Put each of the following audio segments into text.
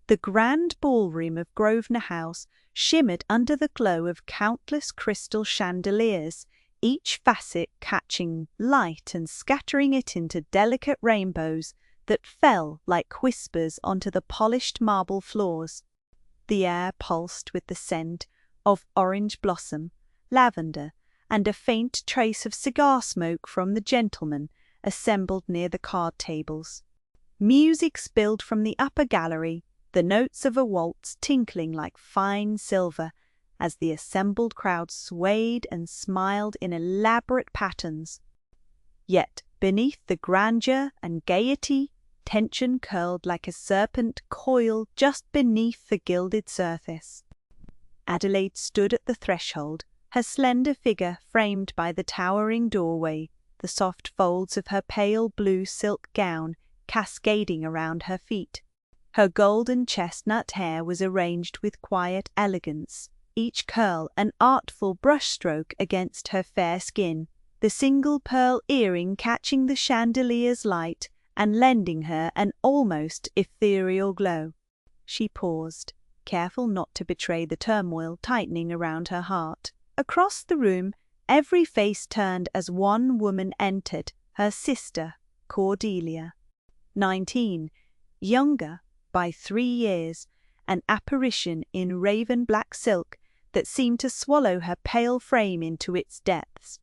The grand ballroom of Grosvenor House shimmered under the glow of countless crystal chandeliers, each facet catching light and scattering it into delicate rainbows that fell like whispers onto the polished marble floors. The air pulsed with the scent of orange blossom, lavender, and a faint trace of cigar smoke from the gentlemen assembled near the card tables. Music spilled from the upper gallery, the notes of a waltz tinkling like fine silver as the assembled crowd swayed and smiled in elaborate patterns. Yet beneath the grandeur and gaiety, tension curled like a serpent coiled just beneath the gilded surface. Adelaide stood at the threshold, her slender figure framed by the towering doorway, the soft folds of her pale blue silk gown cascading around her feet. Her golden chestnut hair was arranged with quiet elegance, each curl an artful brushstroke against her fair skin, the single pearl earring catching the chandelier's light and lending her an almost ethereal glow. She paused, careful not to betray the turmoil tightening around her heart. Across the room, every face turned as one woman entered, her sister, Cordelia. 19, younger by 3 years, an apparition in raven-black silk that seemed to swallow her pale frame into its depths.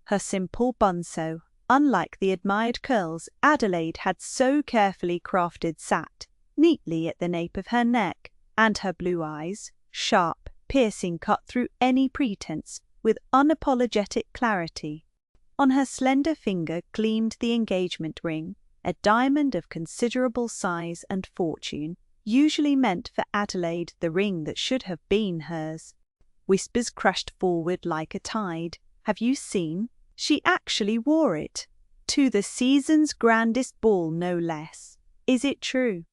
Her simple bunso, unlike the admired curls Adelaide had so carefully crafted, sat neatly at the nape of her neck, and her blue eyes, sharp, piercing, cut through any pretense with unapologetic clarity. On her slender finger gleamed the engagement ring, a diamond of considerable size and fortune, usually meant for Adelaide, the ring that should have been hers. Whispers crushed forward like a tide. Have you seen? She actually wore it. To the season's grandest ball, no less. Is it true?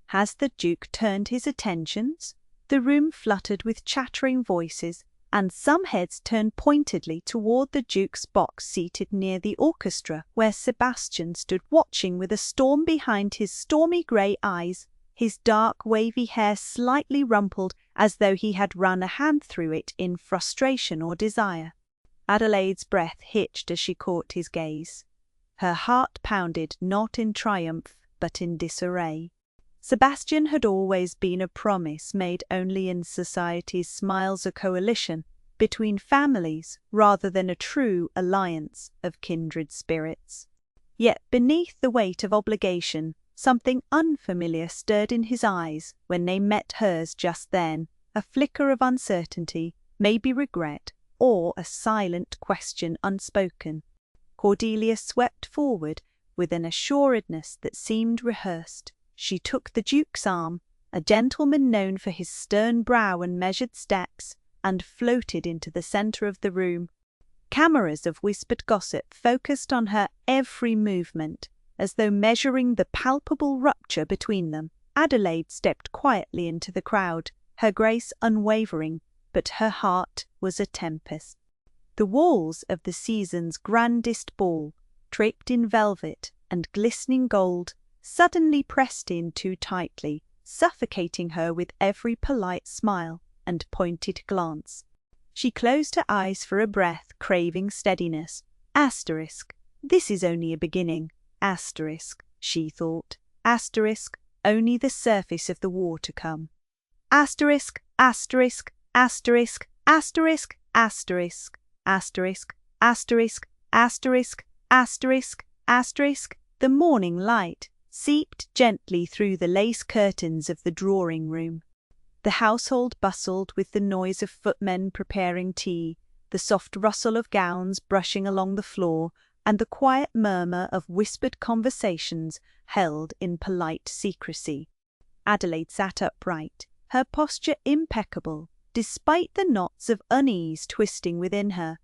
Has the Duke turned his attentions? The room fluttered with chattering voices, and some heads turned pointedly toward the Duke's box seated near the orchestra, where Sebastian stood watching with a storm behind his stormy grey eyes, his dark wavy hair slightly rumpled as though he had run a hand through it in frustration or desire. Adelaide's breath hitched as she caught his gaze. Her heart pounded not in triumph but in disarray. Sebastian had always been a promise made only in society's smiles, a coalition between families rather than a true alliance of kindred spirits. Yet beneath the weight of obligation, something unfamiliar stirred in his eyes when they met hers just then, a flicker of uncertainty, maybe regret, or a silent question unspoken. Cordelia swept forward with an assuredness that seemed rehearsed. She took the Duke's arm, a gentleman known for his stern brow and measured steps, and floated into the centre of the room. Cameras of whispered gossip focused on her every movement, as though measuring the palpable rupture between them. Adelaide stepped quietly into the crowd, her grace unwavering, but her heart was a tempest. The walls of the season's grandest ball, draped in velvet and glistening gold, suddenly pressed in too tightly, suffocating her with every polite smile and pointed glance. She closed her eyes for a breath, craving steadiness. Asterisk, this is only a beginning. Asterisk, she thought. Asterisk, only the surface of the war to come. Asterisk, asterisk, asterisk, asterisk, asterisk, asterisk, asterisk, asterisk, asterisk, asterisk. The morning light seeped gently through the lace curtains of the drawing-room. The household bustled with the noise of footmen preparing tea, the soft rustle of gowns brushing along the floor, and the quiet murmur of whispered conversations held in polite secrecy. Adelaide sat upright, her posture impeccable, despite the knots of unease twisting within her.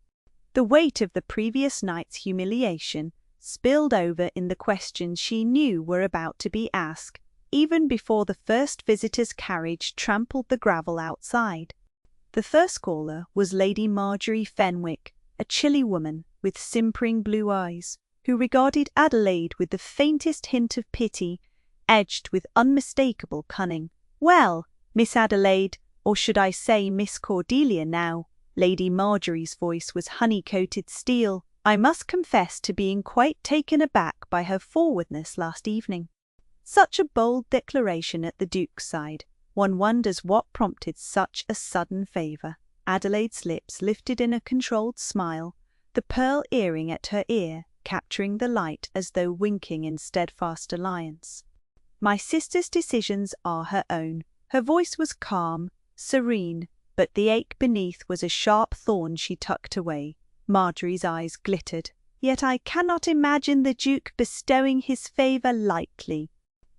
The weight of the previous night's humiliation spilled over in the questions she knew were about to be asked, even before the first visitor's carriage trampled the gravel outside. The first caller was Lady Marjorie Fenwick, a chilly woman with simpering blue eyes, who regarded Adelaide with the faintest hint of pity, edged with unmistakable cunning. Well, Miss Adelaide, or should I say Miss Cordelia now? Lady Marjorie's voice was honey-coated steel. I must confess to being quite taken aback by her forwardness last evening. Such a bold declaration at the Duke's side. One wonders what prompted such a sudden favour. Adelaide's lips lifted in a controlled smile, the pearl earring at her ear capturing the light as though winking in steadfast alliance. My sister's decisions are her own. Her voice was calm, serene, but the ache beneath was a sharp thorn she tucked away. Marjorie's eyes glittered. Yet I cannot imagine the Duke bestowing his favour lightly.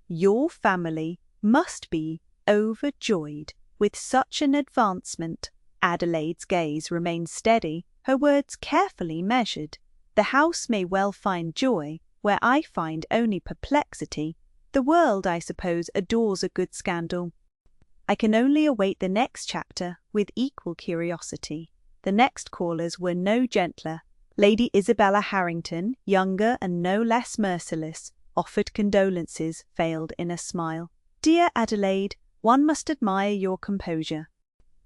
Your family must be overjoyed with such an advancement. Adelaide's gaze remained steady, her words carefully measured. The house may well find joy where I find only perplexity. The world, I suppose, adores a good scandal. I can only await the next chapter with equal curiosity. The next callers were no gentler. Lady Isabella Harrington, younger and no less merciless, offered condolences, veiled in a smile. Dear Adelaide, one must admire your composure.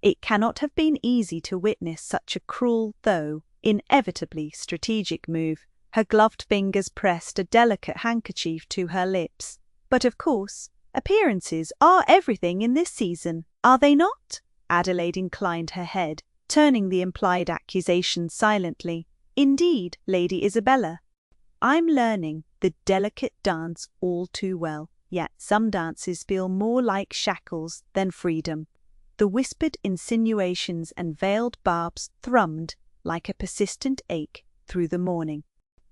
It cannot have been easy to witness such a cruel, though inevitably strategic move. Her gloved fingers pressed a delicate handkerchief to her lips. But of course, appearances are everything in this season, are they not? Adelaide inclined her head, turning the implied accusation silently. Indeed, Lady Isabella, I'm learning the delicate dance all too well, yet some dances feel more like shackles than freedom. The whispered insinuations and veiled barbs thrummed like a persistent ache through the morning.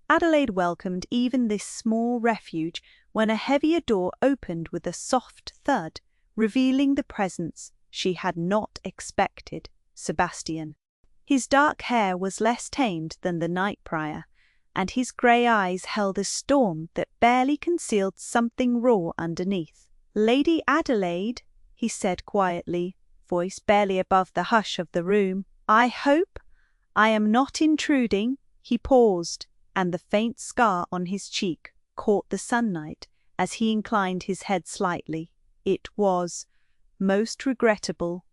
Adelaide welcomed even this small refuge when a heavier door opened with a soft thud, revealing the presence she had not expected, Sebastian. His dark hair was less tamed than the night prior, and his grey eyes held a storm that barely concealed something raw underneath. Lady Adelaide, he said quietly, voice barely above the hush of the room, I hope I am not intruding. He paused, and the faint scar on his cheek caught the sunlight as he inclined his head slightly. It was most regrettable.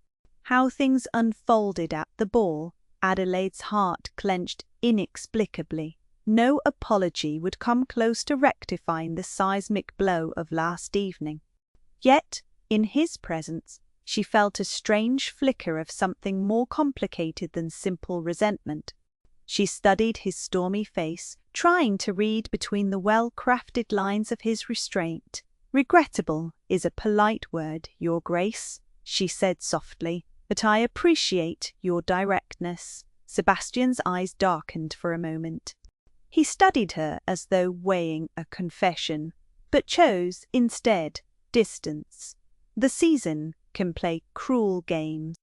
How things unfolded at the ball, Adelaide's heart clenched inexplicably. No apology would come close to rectifying the seismic blow of last evening. Yet, in his presence, she felt a strange flicker of something more complicated than simple resentment. She studied his stormy face, trying to read between the well-crafted lines of his restraint. Regrettable is a polite word, Your Grace, she said softly, but I appreciate your directness. Sebastian's eyes darkened for a moment. He studied her as though weighing a confession, but chose, instead, distance. The season can play cruel games.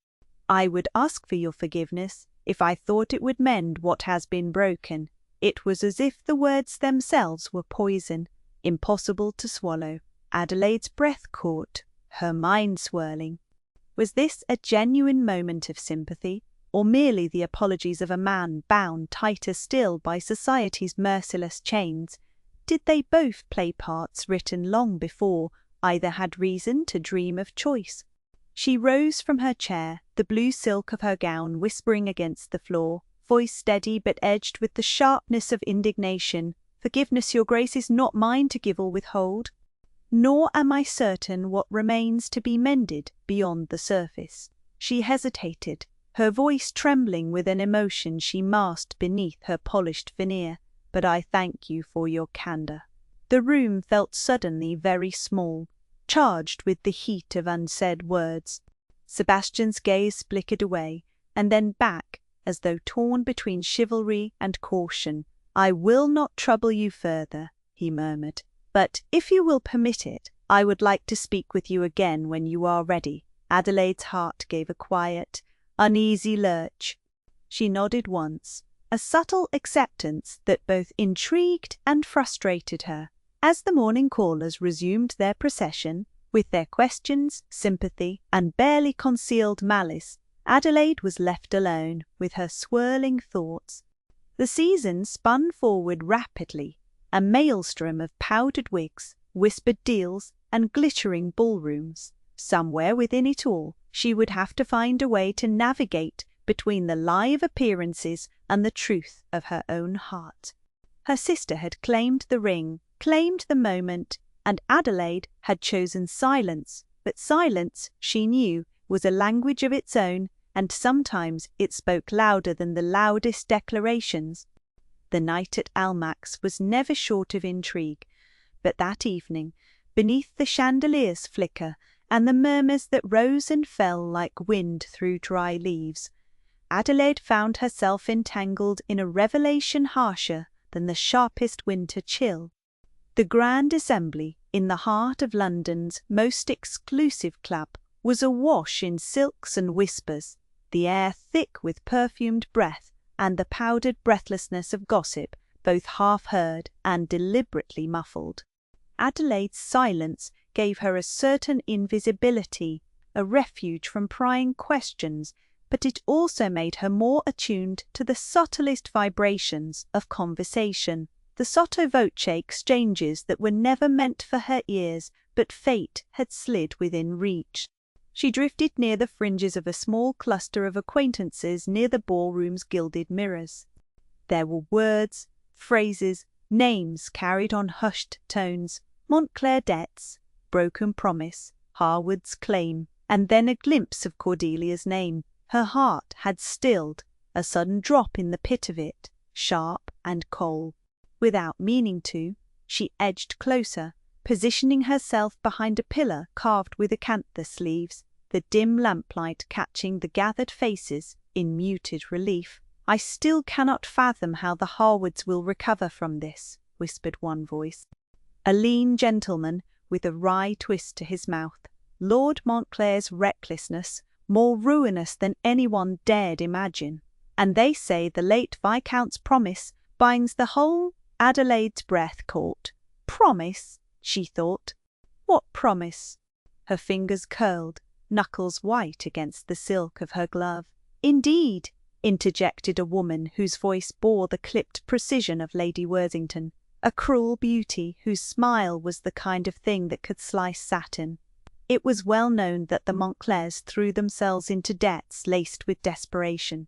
I would ask for your forgiveness if I thought it would mend what has been broken. It was as if the words themselves were poison, impossible to swallow. Adelaide's breath caught, her mind swirling. Was this a genuine moment of sympathy, or merely the apologies of a man bound tighter still by society's merciless chains? Did they both play parts written long before either had reason to dream of choice? She rose from her chair, the blue silk of her gown whispering against the floor, voice steady but edged with the sharpness of indignation. Forgiveness, Your Grace, is not mine to give or withhold, nor am I certain what remains to be mended beyond the surface. She hesitated, her voice trembling with an emotion she masked beneath her polished veneer. But I thank you for your candour. The room felt suddenly very small, charged with the heat of unsaid words. Sebastian's gaze flickered away, and then back, as though torn between chivalry and caution. I will not trouble you further, he murmured, but if you will permit it, I would like to speak with you again when you are ready. Adelaide's heart gave a quiet, uneasy lurch. She nodded once, a subtle acceptance that both intrigued and frustrated her. As the morning callers resumed their procession, with their questions, sympathy, and barely concealed malice, Adelaide was left alone with her swirling thoughts. The season spun forward rapidly, a maelstrom of powdered wigs, whispered deals, and glittering ballrooms. Somewhere within it all, she would have to find a way to navigate between the lie of appearances and the truth of her own heart. Her sister had claimed the ring, claimed the moment, and Adelaide had chosen silence. But silence, she knew, was a language of its own, and sometimes it spoke louder than the loudest declarations. The night at Almack's was never short of intrigue, but that evening, beneath the chandelier's flicker and the murmurs that rose and fell like wind through dry leaves, Adelaide found herself entangled in a revelation harsher than the sharpest winter chill. The Grand Assembly, in the heart of London's most exclusive club, was awash in silks and whispers, the air thick with perfumed breath and the powdered breathlessness of gossip, both half-heard and deliberately muffled. Adelaide's silence gave her a certain invisibility, a refuge from prying questions, but it also made her more attuned to the subtlest vibrations of conversation, the sotto voce exchanges that were never meant for her ears, but fate had slid within reach. She drifted near the fringes of a small cluster of acquaintances near the ballroom's gilded mirrors. There were words, phrases, names carried on hushed tones, Montclair debts, broken promise, Harwood's claim, and then a glimpse of Cordelia's name. Her heart had stilled, a sudden drop in the pit of it, sharp and cold. Without meaning to, she edged closer, positioning herself behind a pillar carved with acanthus leaves, the dim lamplight catching the gathered faces in muted relief. "I still cannot fathom how the Harwoods will recover from this," whispered one voice. A lean gentleman with a wry twist to his mouth. "Lord Montclair's recklessness, more ruinous than anyone dared imagine. And they say the late Viscount's promise binds the whole." Adelaide's breath caught. "Promise?" she thought. "What promise?" Her fingers curled, knuckles white against the silk of her glove. "Indeed," interjected a woman whose voice bore the clipped precision of Lady Worthington, a cruel beauty whose smile was the kind of thing that could slice satin. It was well known that the Montclairs threw themselves into debts laced with desperation.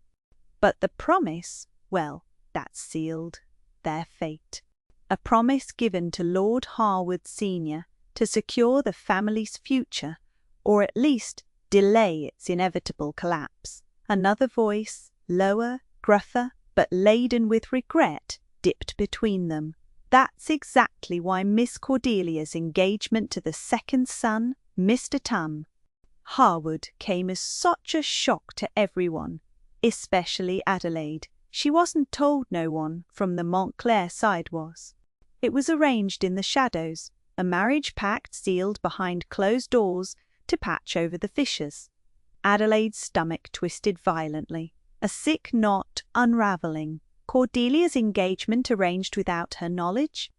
But the promise, well, that sealed their fate. A promise given to Lord Harwood Sr. to secure the family's future, or at least delay its inevitable collapse. Another voice, lower, gruffer, but laden with regret, dipped between them. "That's exactly why Miss Cordelia's engagement to the second son, Mr. Tum, Harwood, came as such a shock to everyone, especially Adelaide. She wasn't told, no one from the Montclair side was. It was arranged in the shadows, a marriage pact sealed behind closed doors to patch over the fissures." Adelaide's stomach twisted violently, a sick knot unravelling. Cordelia's engagement arranged without her knowledge?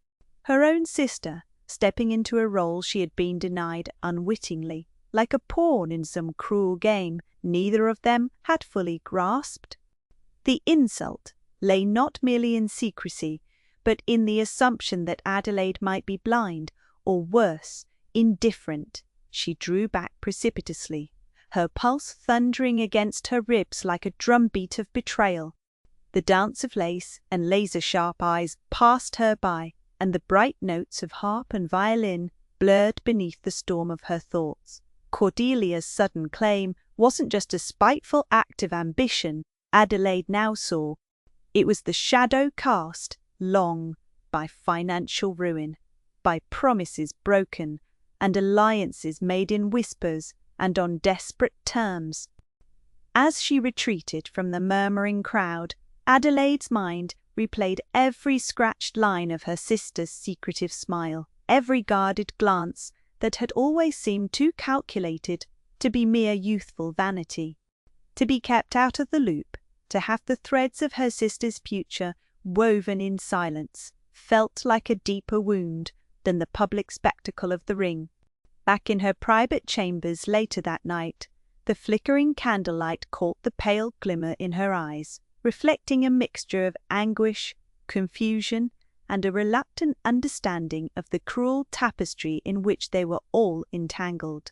Her own sister, stepping into a role she had been denied unwittingly, like a pawn in some cruel game neither of them had fully grasped? The insult lay not merely in secrecy, but in the assumption that Adelaide might be blind, or worse, indifferent. She drew back precipitously, her pulse thundering against her ribs like a drumbeat of betrayal. The dance of lace and laser-sharp eyes passed her by, and the bright notes of harp and violin blurred beneath the storm of her thoughts. Cordelia's sudden claim wasn't just a spiteful act of ambition, Adelaide now saw. It was the shadow cast, long, by financial ruin, by promises broken, and alliances made in whispers and on desperate terms. As she retreated from the murmuring crowd, Adelaide's mind replayed every scratched line of her sister's secretive smile, every guarded glance that had always seemed too calculated to be mere youthful vanity. To be kept out of the loop, to have the threads of her sister's future woven in silence, felt like a deeper wound than the public spectacle of the ring. Back in her private chambers later that night, the flickering candlelight caught the pale glimmer in her eyes, reflecting a mixture of anguish, confusion, and a reluctant understanding of the cruel tapestry in which they were all entangled.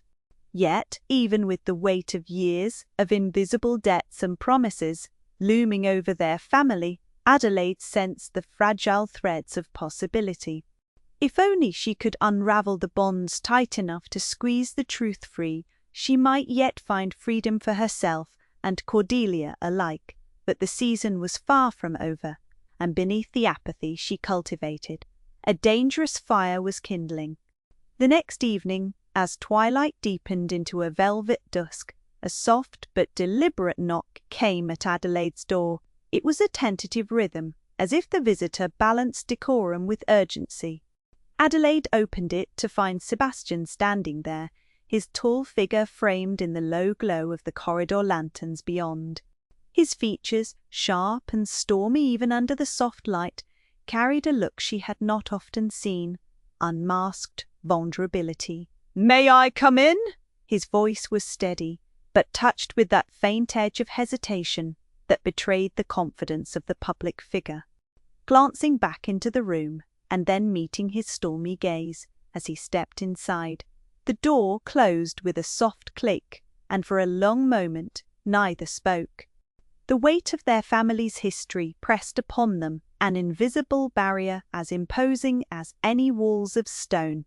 Yet, even with the weight of years of invisible debts and promises looming over their family, Adelaide sensed the fragile threads of possibility. If only she could unravel the bonds tight enough to squeeze the truth free, she might yet find freedom for herself and Cordelia alike. But the season was far from over, and beneath the apathy she cultivated, a dangerous fire was kindling. The next evening, as twilight deepened into a velvet dusk, a soft but deliberate knock came at Adelaide's door. It was a tentative rhythm, as if the visitor balanced decorum with urgency. Adelaide opened it to find Sebastian standing there, his tall figure framed in the low glow of the corridor lanterns beyond. His features, sharp and stormy even under the soft light, carried a look she had not often seen, unmasked vulnerability. "May I come in?" His voice was steady, but touched with that faint edge of hesitation that betrayed the confidence of the public figure. Glancing back into the room, and then meeting his stormy gaze as he stepped inside, the door closed with a soft click, and for a long moment neither spoke. The weight of their family's history pressed upon them, an invisible barrier as imposing as any walls of stone.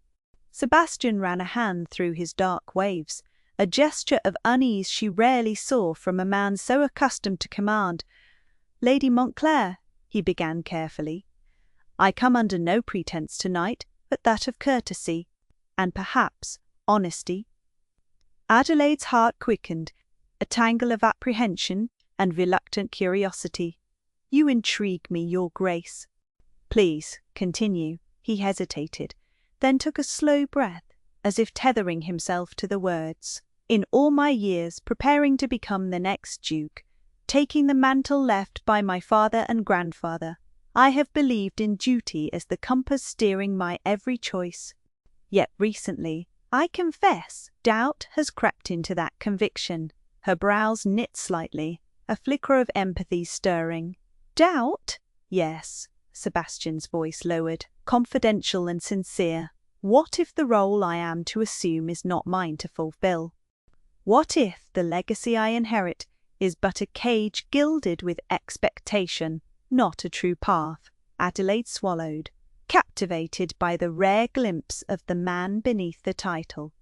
Sebastian ran a hand through his dark waves, a gesture of unease she rarely saw from a man so accustomed to command. "Lady Montclair," he began carefully, "I come under no pretense tonight but that of courtesy, and perhaps honesty." Adelaide's heart quickened, a tangle of apprehension and reluctant curiosity. "You intrigue me, your grace." "Please, continue." He hesitated, then took a slow breath, as if tethering himself to the words. "In all my years preparing to become the next Duke, taking the mantle left by my father and grandfather, I have believed in duty as the compass steering my every choice. Yet recently, I confess, doubt has crept into that conviction." Her brows knit slightly, a flicker of empathy stirring. "Doubt?" "Yes." Sebastian's voice lowered, confidential and sincere. "What if the role I am to assume is not mine to fulfill? What if the legacy I inherit is but a cage gilded with expectation, not a true path?" Adelaide swallowed, captivated by the rare glimpse of the man beneath the title.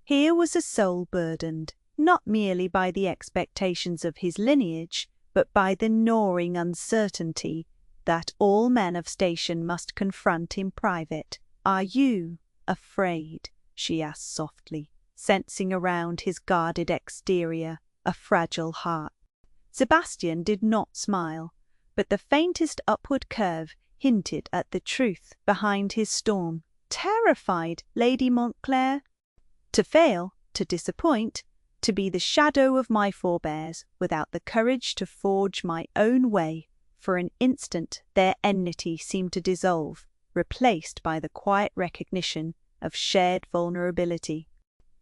Here was a soul burdened, not merely by the expectations of his lineage, but by the gnawing uncertainty that all men of station must confront in private. "Are you afraid?" she asked softly, sensing around his guarded exterior a fragile heart. Sebastian did not smile, but the faintest upward curve hinted at the truth behind his storm. "Terrified, Lady Montclair? To fail, to disappoint, to be the shadow of my forebears, without the courage to forge my own way." For an instant their enmity seemed to dissolve, replaced by the quiet recognition of shared vulnerability.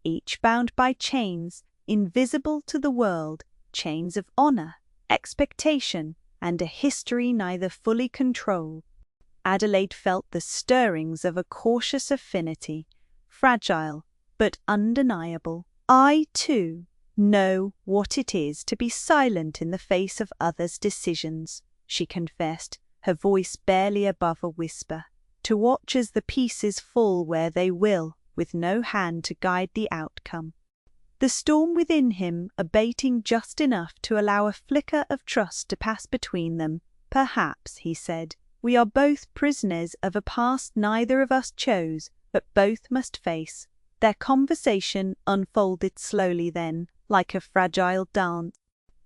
Each bound by chains invisible to the world, chains of honor, expectation, and a history neither fully controlled. Adelaide felt the stirrings of a cautious affinity, fragile but undeniable. "I, too, know what it is to be silent in the face of others' decisions," she confessed, her voice barely above a whisper. "To watch as the pieces fall where they will, with no hand to guide the outcome." The storm within him abating just enough to allow a flicker of trust to pass between them. "Perhaps," he said, "we are both prisoners of a past neither of us chose, but both must face." Their conversation unfolded slowly then, like a fragile dance.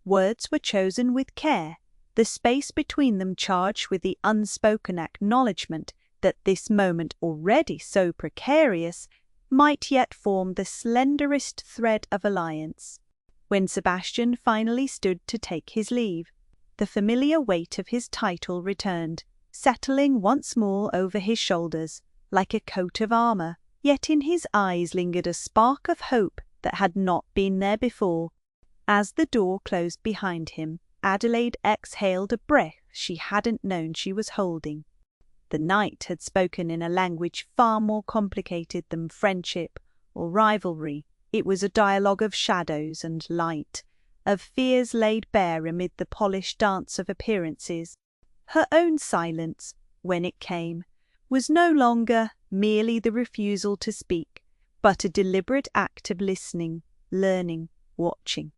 Words were chosen with care, the space between them charged with the unspoken acknowledgment that this moment already so precarious might yet form the slenderest thread of alliance. When Sebastian finally stood to take his leave, the familiar weight of his title returned, settling once more over his shoulders like a coat of armor. Yet in his eyes lingered a spark of hope that had not been there before. As the door closed behind him, Adelaide exhaled a breath she hadn't known she was holding. The knight had spoken in a language far more complicated than friendship or rivalry. It was a dialogue of shadows and light, of fears laid bare amid the polished dance of appearances. Her own silence, when it came, was no longer merely the refusal to speak, but a deliberate act of listening, learning, watching.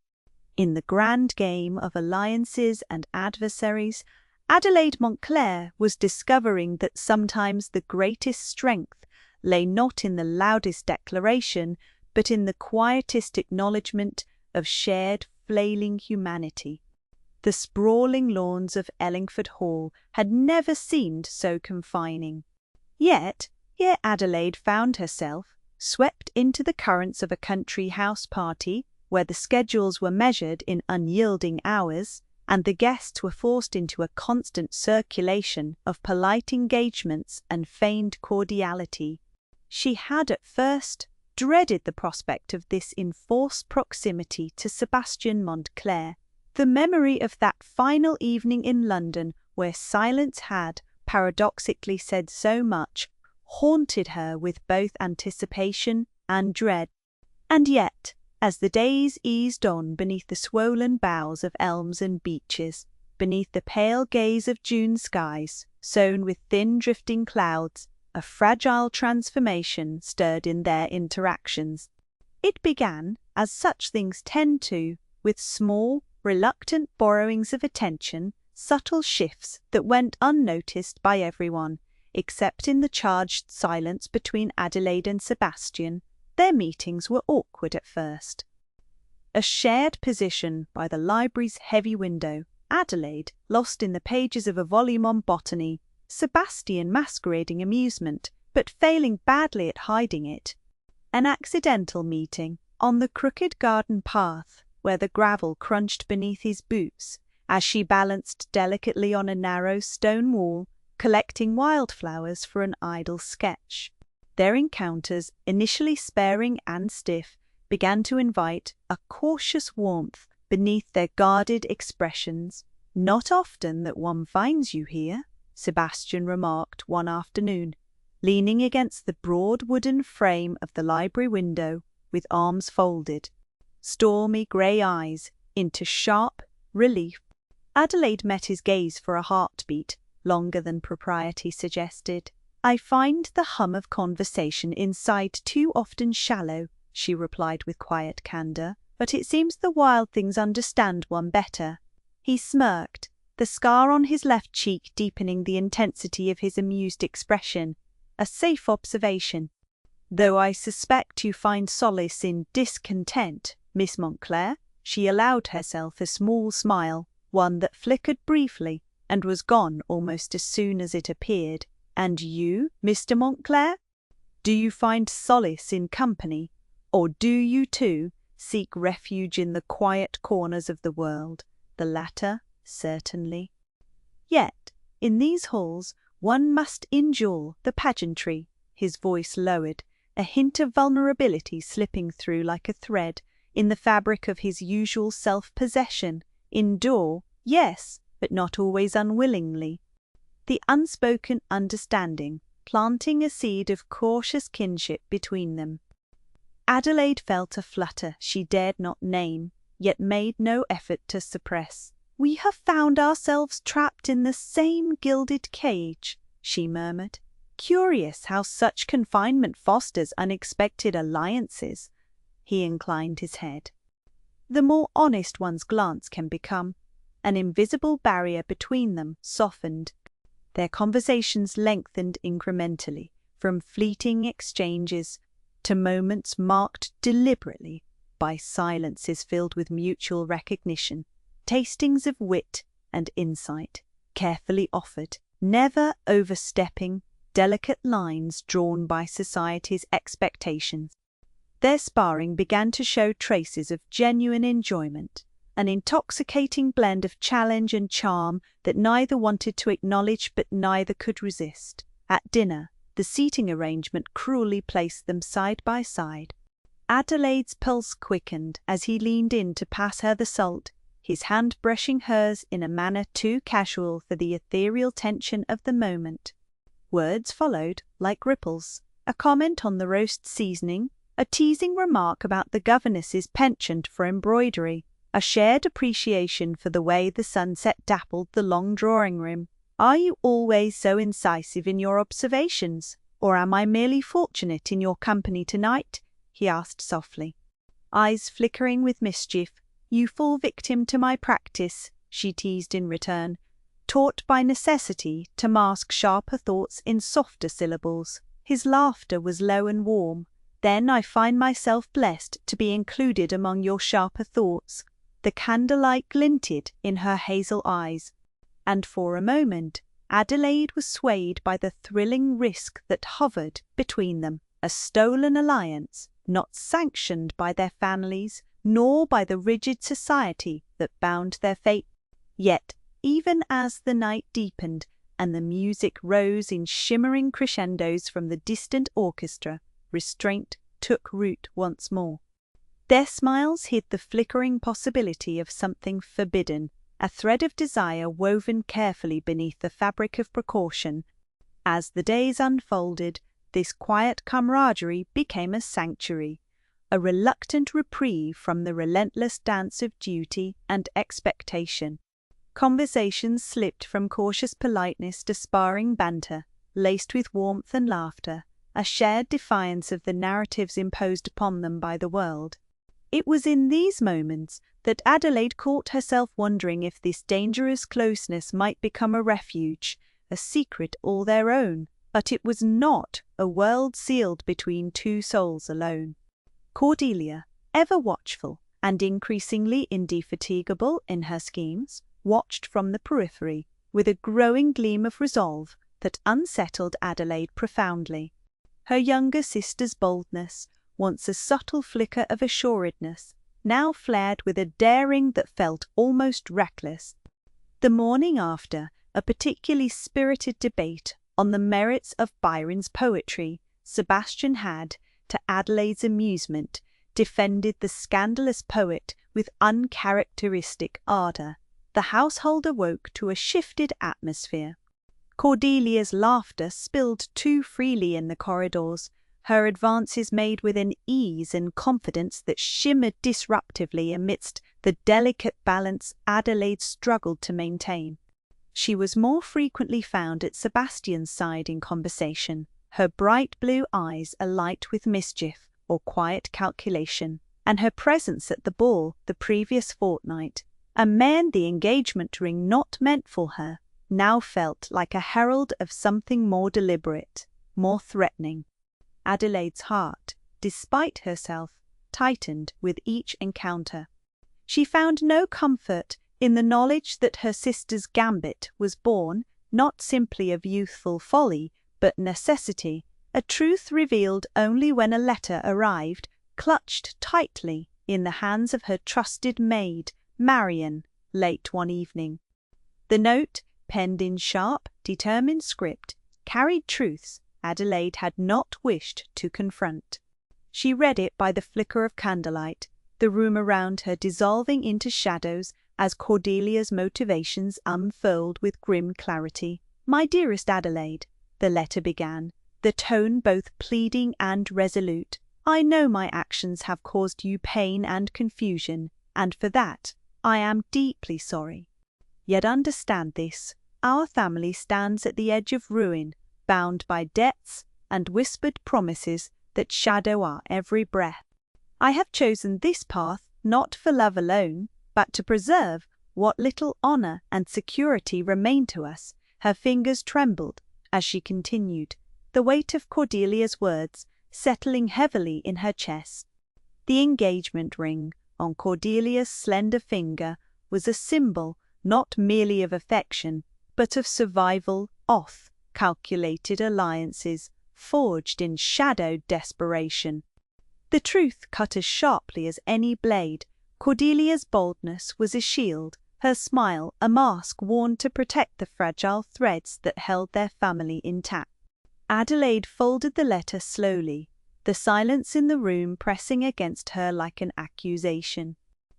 In the grand game of alliances and adversaries, Adelaide Montclair was discovering that sometimes the greatest strength lay not in the loudest declaration, but in the quietest acknowledgment of shared flailing humanity. The sprawling lawns of Ellingford Hall had never seemed so confining. Yet, here Adelaide found herself, swept into the currents of a country house party, where the schedules were measured in unyielding hours, and the guests were forced into a constant circulation of polite engagements and feigned cordiality. She had at first dreaded the prospect of this enforced proximity to Sebastian Montclair. The memory of that final evening in London, where silence had, paradoxically, said so much, haunted her with both anticipation and dread. And yet, as the days eased on beneath the swollen boughs of elms and beeches, beneath the pale gaze of June skies, sown with thin drifting clouds, a fragile transformation stirred in their interactions. It began, as such things tend to, with small, reluctant borrowings of attention, subtle shifts that went unnoticed by everyone, except in the charged silence between Adelaide and Sebastian. Their meetings were awkward at first. A shared position by the library's heavy window, Adelaide lost in the pages of a volume on botany, Sebastian masquerading amusement, but failing badly at hiding it. An accidental meeting on the crooked garden path, where the gravel crunched beneath his boots, as she balanced delicately on a narrow stone wall, collecting wildflowers for an idle sketch. Their encounters, initially sparing and stiff, began to invite a cautious warmth beneath their guarded expressions. "Not often that one finds you here," Sebastian remarked one afternoon, leaning against the broad wooden frame of the library window with arms folded, stormy grey eyes into sharp relief. Adelaide met his gaze for a heartbeat, longer than propriety suggested. "I find the hum of conversation inside too often shallow," she replied with quiet candour, "but it seems the wild things understand one better." He smirked, the scar on his left cheek deepening the intensity of his amused expression. "A safe observation. Though I suspect you find solace in discontent, Miss Montclair." She allowed herself a small smile, one that flickered briefly and was gone almost as soon as it appeared. "And you, Mr. Montclair? Do you find solace in company, or do you too seek refuge in the quiet corners of the world?" The latter, certainly. "Yet, in these halls, one must endure the pageantry." His voice lowered, a hint of vulnerability slipping through like a thread in the fabric of his usual self-possession. "Endure, yes, but not always unwillingly." The unspoken understanding, planting a seed of cautious kinship between them. Adelaide felt a flutter she dared not name, yet made no effort to suppress. "We have found ourselves trapped in the same gilded cage," she murmured. "Curious how such confinement fosters unexpected alliances." He inclined his head. "The more honest one's glance can become." An invisible barrier between them softened. Their conversations lengthened incrementally, from fleeting exchanges to moments marked deliberately by silences filled with mutual recognition, tastings of wit and insight, carefully offered, never overstepping delicate lines drawn by society's expectations. Their sparring began to show traces of genuine enjoyment, an intoxicating blend of challenge and charm that neither wanted to acknowledge but neither could resist. At dinner, the seating arrangement cruelly placed them side by side. Adelaide's pulse quickened as he leaned in to pass her the salt, his hand brushing hers in a manner too casual for the ethereal tension of the moment. Words followed, like ripples, a comment on the roast seasoning, a teasing remark about the governess's penchant for embroidery, a shared appreciation for the way the sunset dappled the long drawing-room. "Are you always so incisive in your observations, or am I merely fortunate in your company tonight?" he asked softly. Eyes flickering with mischief. "You fall victim to my practice," she teased in return, taught by necessity to mask sharper thoughts in softer syllables. His laughter was low and warm. "Then I find myself blessed to be included among your sharper thoughts." The candlelight glinted in her hazel eyes, and for a moment Adelaide was swayed by the thrilling risk that hovered between them, a stolen alliance, not sanctioned by their families, nor by the rigid society that bound their fate. Yet, even as the night deepened and the music rose in shimmering crescendos from the distant orchestra, restraint took root once more. Their smiles hid the flickering possibility of something forbidden, a thread of desire woven carefully beneath the fabric of precaution. As the days unfolded, this quiet camaraderie became a sanctuary, a reluctant reprieve from the relentless dance of duty and expectation. Conversations slipped from cautious politeness to sparring banter, laced with warmth and laughter, a shared defiance of the narratives imposed upon them by the world. It was in these moments that Adelaide caught herself wondering if this dangerous closeness might become a refuge, a secret all their own. But it was not a world sealed between two souls alone. Cordelia, ever watchful and increasingly indefatigable in her schemes, watched from the periphery with a growing gleam of resolve that unsettled Adelaide profoundly. Her younger sister's boldness, once a subtle flicker of assuredness, now flared with a daring that felt almost reckless. The morning after a particularly spirited debate on the merits of Byron's poetry, Sebastian had, to Adelaide's amusement, defended the scandalous poet with uncharacteristic ardour. The household awoke to a shifted atmosphere. Cordelia's laughter spilled too freely in the corridors, her advances made with an ease and confidence that shimmered disruptively amidst the delicate balance Adelaide struggled to maintain. She was more frequently found at Sebastian's side in conversation, her bright blue eyes alight with mischief or quiet calculation, and her presence at the ball the previous fortnight, a man the engagement ring not meant for her, now felt like a herald of something more deliberate, more threatening. Adelaide's heart, despite herself, tightened with each encounter. She found no comfort in the knowledge that her sister's gambit was born not simply of youthful folly, but necessity, a truth revealed only when a letter arrived, clutched tightly in the hands of her trusted maid, Marian, late one evening. The note, penned in sharp, determined script, carried truths Adelaide had not wished to confront. She read it by the flicker of candlelight, the room around her dissolving into shadows as Cordelia's motivations unfurled with grim clarity. "My dearest Adelaide," the letter began, the tone both pleading and resolute, "I know my actions have caused you pain and confusion, and for that I am deeply sorry. Yet understand this, our family stands at the edge of ruin, bound by debts and whispered promises that shadow our every breath. I have chosen this path not for love alone, but to preserve what little honour and security remain to us." Her fingers trembled as she continued, the weight of Cordelia's words settling heavily in her chest. The engagement ring on Cordelia's slender finger was a symbol not merely of affection, but of survival, oath, calculated alliances, forged in shadowed desperation. The truth cut as sharply as any blade. Cordelia's boldness was a shield, her smile a mask worn to protect the fragile threads that held their family intact. Adelaide folded the letter slowly, the silence in the room pressing against her like an accusation.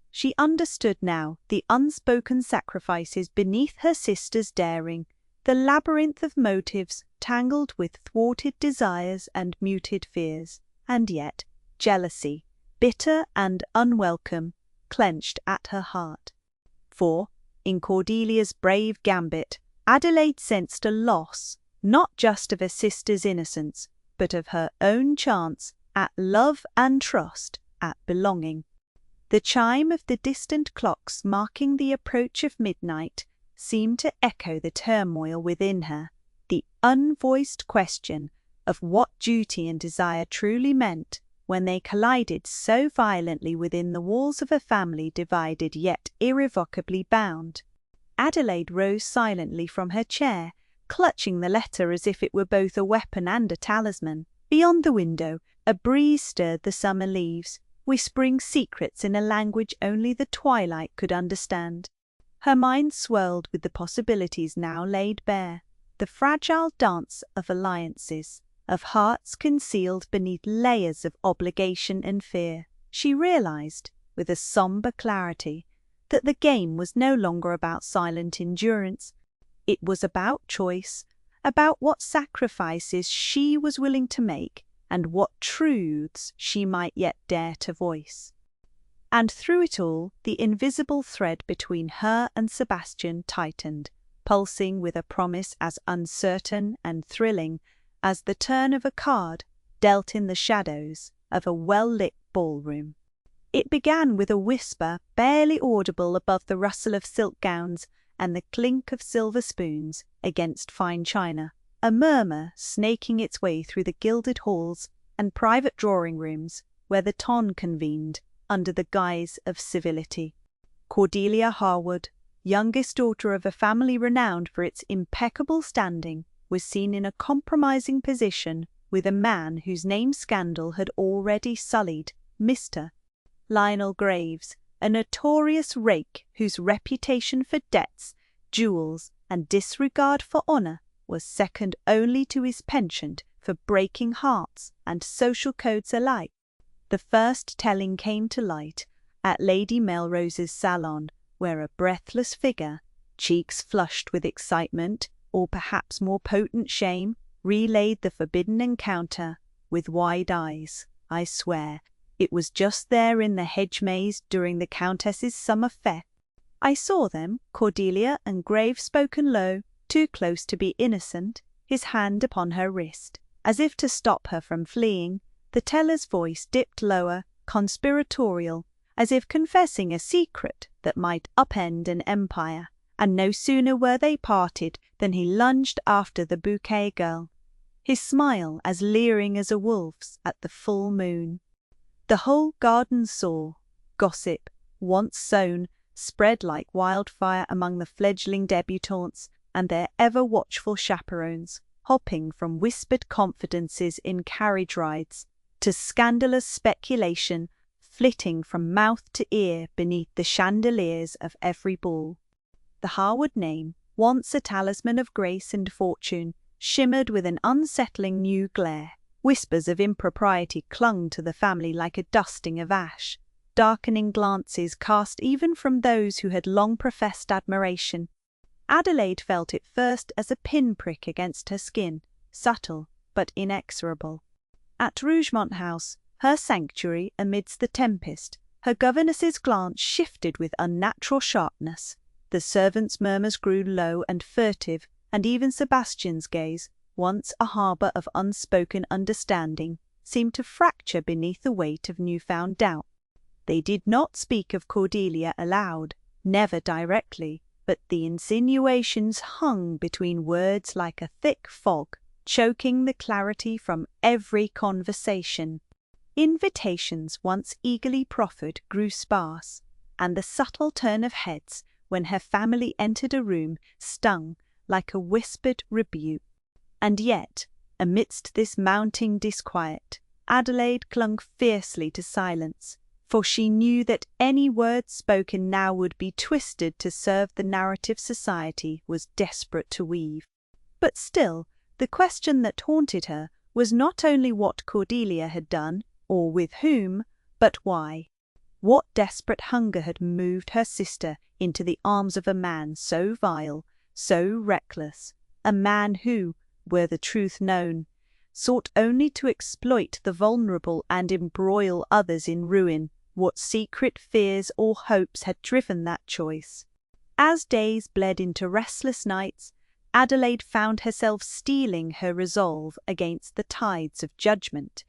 She understood now the unspoken sacrifices beneath her sister's daring, the labyrinth of motives tangled with thwarted desires and muted fears. And yet, jealousy, bitter and unwelcome, clenched at her heart. For, in Cordelia's brave gambit, Adelaide sensed a loss, not just of her sister's innocence, but of her own chance at love and trust, at belonging. The chime of the distant clocks marking the approach of midnight seemed to echo the turmoil within her, the unvoiced question of what duty and desire truly meant when they collided so violently within the walls of a family divided yet irrevocably bound. Adelaide rose silently from her chair, clutching the letter as if it were both a weapon and a talisman. Beyond the window, a breeze stirred the summer leaves, whispering secrets in a language only the twilight could understand. Her mind swirled with the possibilities now laid bare, the fragile dance of alliances, of hearts concealed beneath layers of obligation and fear. She realized, with a somber clarity, that the game was no longer about silent endurance. It was about choice, about what sacrifices she was willing to make and what truths she might yet dare to voice. And through it all, the invisible thread between her and Sebastian tightened, pulsing with a promise as uncertain and thrilling as the turn of a card dealt in the shadows of a well-lit ballroom. It began with a whisper barely audible above the rustle of silk gowns and the clink of silver spoons against fine china, a murmur snaking its way through the gilded halls and private drawing-rooms where the ton convened under the guise of civility. Cordelia Harwood, youngest daughter of a family renowned for its impeccable standing, was seen in a compromising position with a man whose name scandal had already sullied, Mr. Lionel Graves, a notorious rake whose reputation for debts, jewels, and disregard for honour was second only to his penchant for breaking hearts and social codes alike. The first telling came to light at Lady Melrose's salon, where a breathless figure, cheeks flushed with excitement, or perhaps more potent shame, relayed the forbidden encounter with wide eyes. I swear, it was just there in the hedge maze during the Countess's summer fête. I saw them, Cordelia and Graves spoken low, too close to be innocent, his hand upon her wrist. As if to stop her from fleeing, the teller's voice dipped lower, conspiratorial, as if confessing a secret that might upend an empire. And no sooner were they parted than he lunged after the bouquet girl, his smile as leering as a wolf's at the full moon. The whole garden saw. Gossip, once sown, spread like wildfire among the fledgling debutantes and their ever-watchful chaperones, hopping from whispered confidences in carriage rides to scandalous speculation flitting from mouth to ear beneath the chandeliers of every ball. The Harwood name, once a talisman of grace and fortune, shimmered with an unsettling new glare. Whispers of impropriety clung to the family like a dusting of ash, darkening glances cast even from those who had long professed admiration. Adelaide felt it first as a pinprick against her skin, subtle but inexorable. At Rougemont House, her sanctuary amidst the tempest, her governess's glance shifted with unnatural sharpness. The servants' murmurs grew low and furtive, and even Sebastian's gaze, once a harbour of unspoken understanding, seemed to fracture beneath the weight of newfound doubt. They did not speak of Cordelia aloud, never directly, but the insinuations hung between words like a thick fog, choking the clarity from every conversation. Invitations once eagerly proffered grew sparse, and the subtle turn of heads when her family entered a room stung like a whispered rebuke. And yet, amidst this mounting disquiet, Adelaide clung fiercely to silence, for she knew that any word spoken now would be twisted to serve the narrative society was desperate to weave. But still, the question that haunted her was not only what Cordelia had done, or with whom, but why. What desperate hunger had moved her sister into the arms of a man so vile, so reckless, a man who, were the truth known, sought only to exploit the vulnerable and embroil others in ruin. What secret fears or hopes had driven that choice? As days bled into restless nights, Adelaide found herself steeling her resolve against the tides of judgment.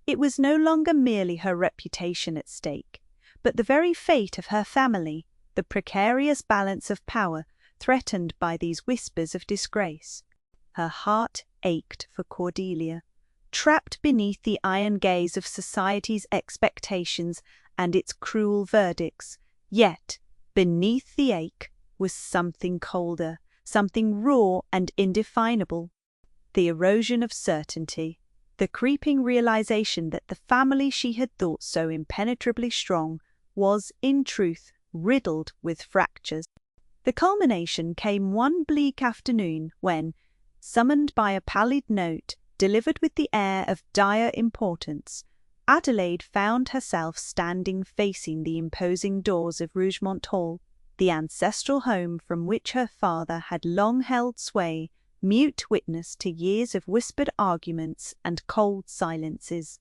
It was no longer merely her reputation at stake, but the very fate of her family, the precarious balance of power threatened by these whispers of disgrace. Her heart ached for Cordelia, trapped beneath the iron gaze of society's expectations and its cruel verdicts. Yet, beneath the ache was something colder, something raw and indefinable. The erosion of certainty, the creeping realization that the family she had thought so impenetrably strong was, in truth, riddled with fractures. The culmination came one bleak afternoon when, summoned by a pallid note delivered with the air of dire importance, Adelaide found herself standing facing the imposing doors of Rougemont Hall, the ancestral home from which her father had long held sway, mute witness to years of whispered arguments and cold silences.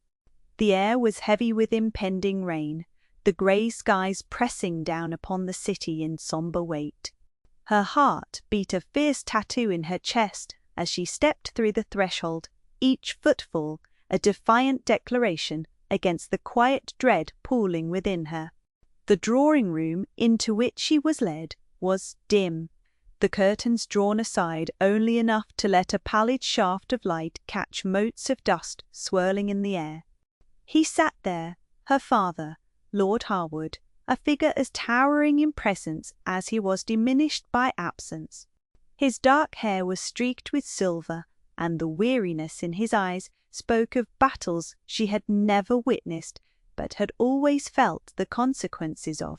The air was heavy with impending rain, the grey skies pressing down upon the city in sombre weight. Her heart beat a fierce tattoo in her chest as she stepped through the threshold, each footfall a defiant declaration against the quiet dread pooling within her. The drawing-room into which she was led was dim, the curtains drawn aside only enough to let a pallid shaft of light catch motes of dust swirling in the air. He sat there, her father, Lord Harwood, a figure as towering in presence as he was diminished by absence. His dark hair was streaked with silver, and the weariness in his eyes spoke of battles she had never witnessed, but had always felt the consequences of.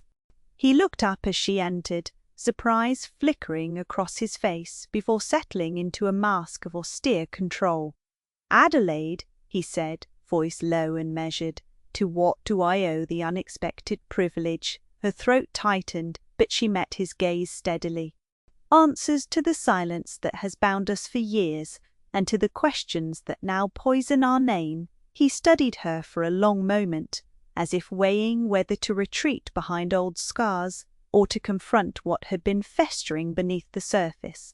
He looked up as she entered, surprise flickering across his face before settling into a mask of austere control. "Adelaide," he said, voice low and measured, "to what do I owe the unexpected privilege?" Her throat tightened, but she met his gaze steadily. "Answers to the silence that has bound us for years, and to the questions that now poison our name." He studied her for a long moment, as if weighing whether to retreat behind old scars or to confront what had been festering beneath the surface.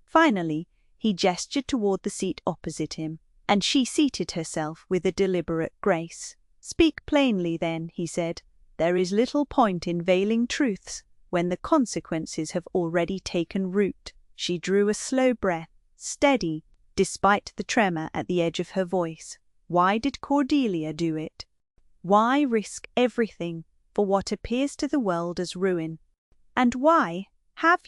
Finally, he gestured toward the seat opposite him, and she seated herself with a deliberate grace. "Speak plainly, then," he said. "There is little point in veiling truths when the consequences have already taken root." She drew a slow breath, steady, despite the tremor at the edge of her voice. Why did Cordelia do it? Why risk everything for what appears to the world as ruin? And why have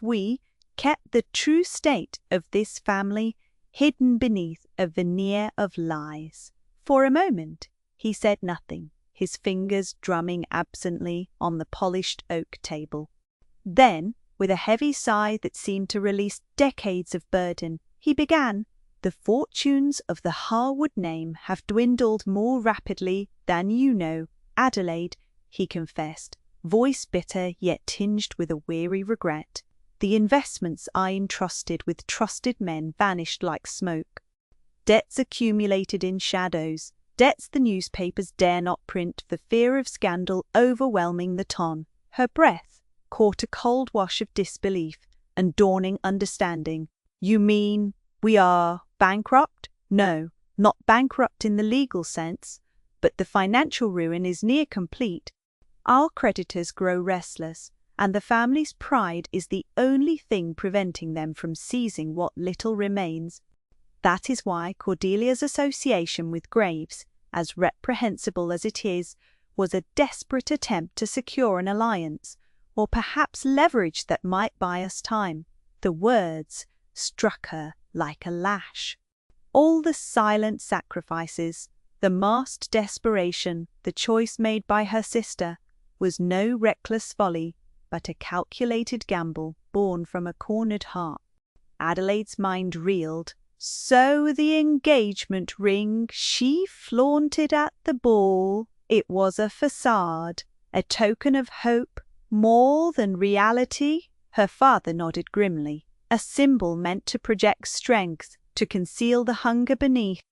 we kept the true state of this family hidden beneath a veneer of lies? For a moment he said nothing, his fingers drumming absently on the polished oak table. Then, with a heavy sigh that seemed to release decades of burden, he began. "The fortunes of the Harwood name have dwindled more rapidly than you know, Adelaide," he confessed, voice bitter yet tinged with a weary regret. "The investments I entrusted with trusted men vanished like smoke. Debts accumulated in shadows, debts the newspapers dare not print for fear of scandal overwhelming the ton." Her breath caught a cold wash of disbelief and dawning understanding. "You mean we are bankrupt?" "No, not bankrupt in the legal sense, but the financial ruin is near complete. Our creditors grow restless, and the family's pride is the only thing preventing them from seizing what little remains. That is why Cordelia's association with Graves, as reprehensible as it is, was a desperate attempt to secure an alliance, or perhaps leverage that might buy us time." The words struck her like a lash. All the silent sacrifices, the masked desperation, the choice made by her sister, was no reckless folly, but a calculated gamble born from a cornered heart. Adelaide's mind reeled. So the engagement ring she flaunted at the ball, it was a facade, a token of hope, more than reality? Her father nodded grimly. A symbol meant to project strength, to conceal the hunger beneath.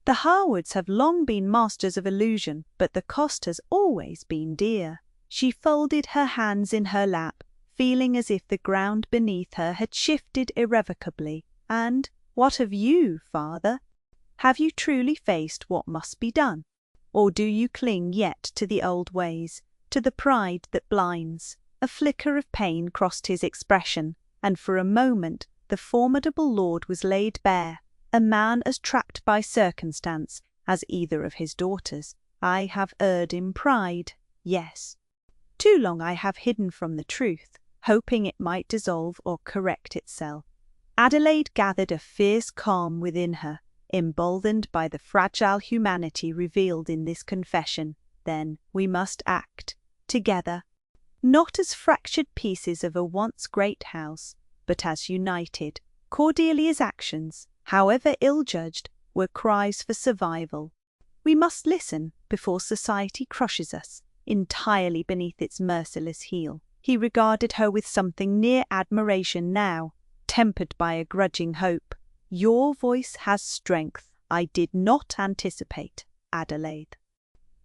The Harwoods have long been masters of illusion, but the cost has always been dear. She folded her hands in her lap, feeling as if the ground beneath her had shifted irrevocably. And what of you, father? Have you truly faced what must be done? Or do you cling yet to the old ways, to the pride that blinds? A flicker of pain crossed his expression, and for a moment the formidable lord was laid bare, a man as trapped by circumstance as either of his daughters. I have erred in pride, yes. Too long I have hidden from the truth, hoping it might dissolve or correct itself. Adelaide gathered a fierce calm within her, emboldened by the fragile humanity revealed in this confession. Then we must act, together, not as fractured pieces of a once great house, but as united. Cordelia's actions, however ill-judged, were cries for survival. We must listen before society crushes us entirely beneath its merciless heel. He regarded her with something near admiration now, tempered by a grudging hope. Your voice has strength I did not anticipate, Adelaide.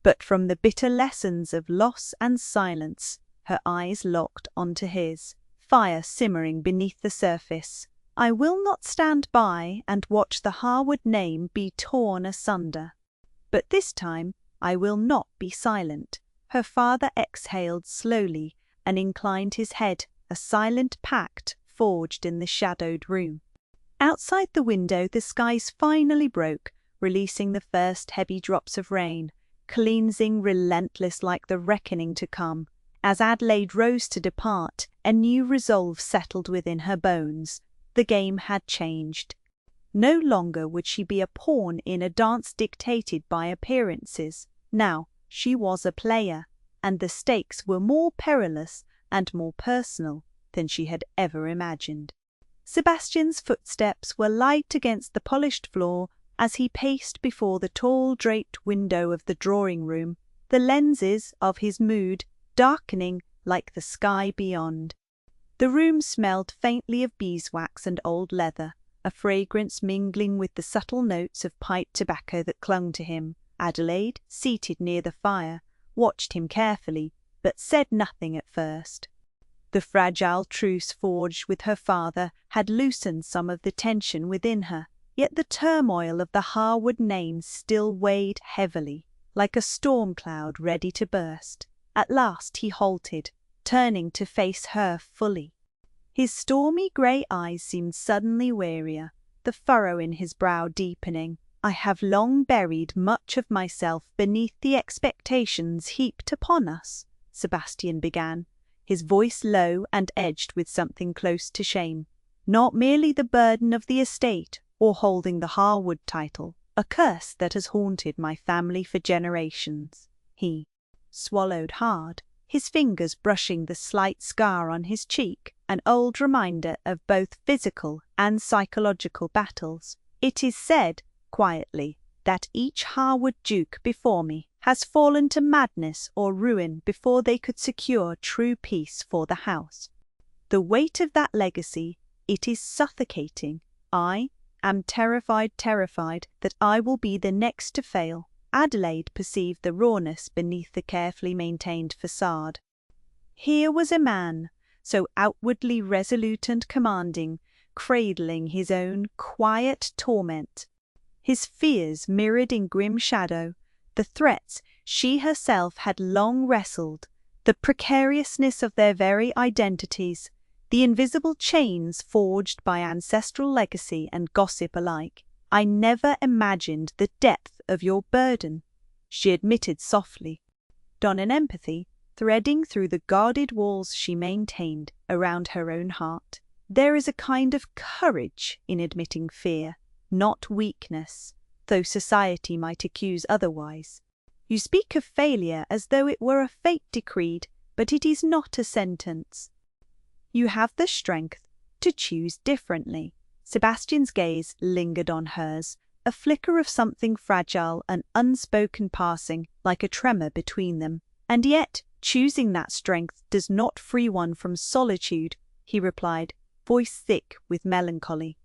But from the bitter lessons of loss and silence, her eyes locked onto his, fire simmering beneath the surface. I will not stand by and watch the Harwood name be torn asunder. But this time I will not be silent. Her father exhaled slowly and inclined his head, a silent pact forged in the shadowed room. Outside the window the skies finally broke, releasing the first heavy drops of rain, cleansing relentless like the reckoning to come. As Adelaide rose to depart, a new resolve settled within her bones. The game had changed. No longer would she be a pawn in a dance dictated by appearances. Now she was a player, and the stakes were more perilous and more personal than she had ever imagined. Sebastian's footsteps were light against the polished floor as he paced before the tall draped window of the drawing-room, the lenses of his mood darkening like the sky beyond. The room smelled faintly of beeswax and old leather, a fragrance mingling with the subtle notes of pipe tobacco that clung to him. Adelaide, seated near the fire, watched him carefully, but said nothing at first. The fragile truce forged with her father had loosened some of the tension within her, yet the turmoil of the Harwood name still weighed heavily, like a storm cloud ready to burst. At last he halted, turning to face her fully. His stormy grey eyes seemed suddenly wearier, the furrow in his brow deepening. I have long buried much of myself beneath the expectations heaped upon us, Sebastian began, his voice low and edged with something close to shame. Not merely the burden of the estate or holding the Harwood title, a curse that has haunted my family for generations. He swallowed hard, his fingers brushing the slight scar on his cheek, an old reminder of both physical and psychological battles. It is said, quietly, that each Harwood duke before me has fallen to madness or ruin before they could secure true peace for the house. The weight of that legacy, it is suffocating. I am terrified that I will be the next to fail. Adelaide perceived the rawness beneath the carefully maintained facade. Here was a man, so outwardly resolute and commanding, cradling his own quiet torment. His fears mirrored in grim shadow, the threats she herself had long wrestled, the precariousness of their very identities, the invisible chains forged by ancestral legacy and gossip alike. I never imagined the depth of your burden, she admitted softly, dawn and empathy threading through the guarded walls she maintained around her own heart. There is a kind of courage in admitting fear, not weakness, though society might accuse otherwise. You speak of failure as though it were a fate decreed, but it is not a sentence. You have the strength to choose differently. Sebastian's gaze lingered on hers, a flicker of something fragile and unspoken passing like a tremor between them. And yet, choosing that strength does not free one from solitude, he replied, voice thick with melancholy.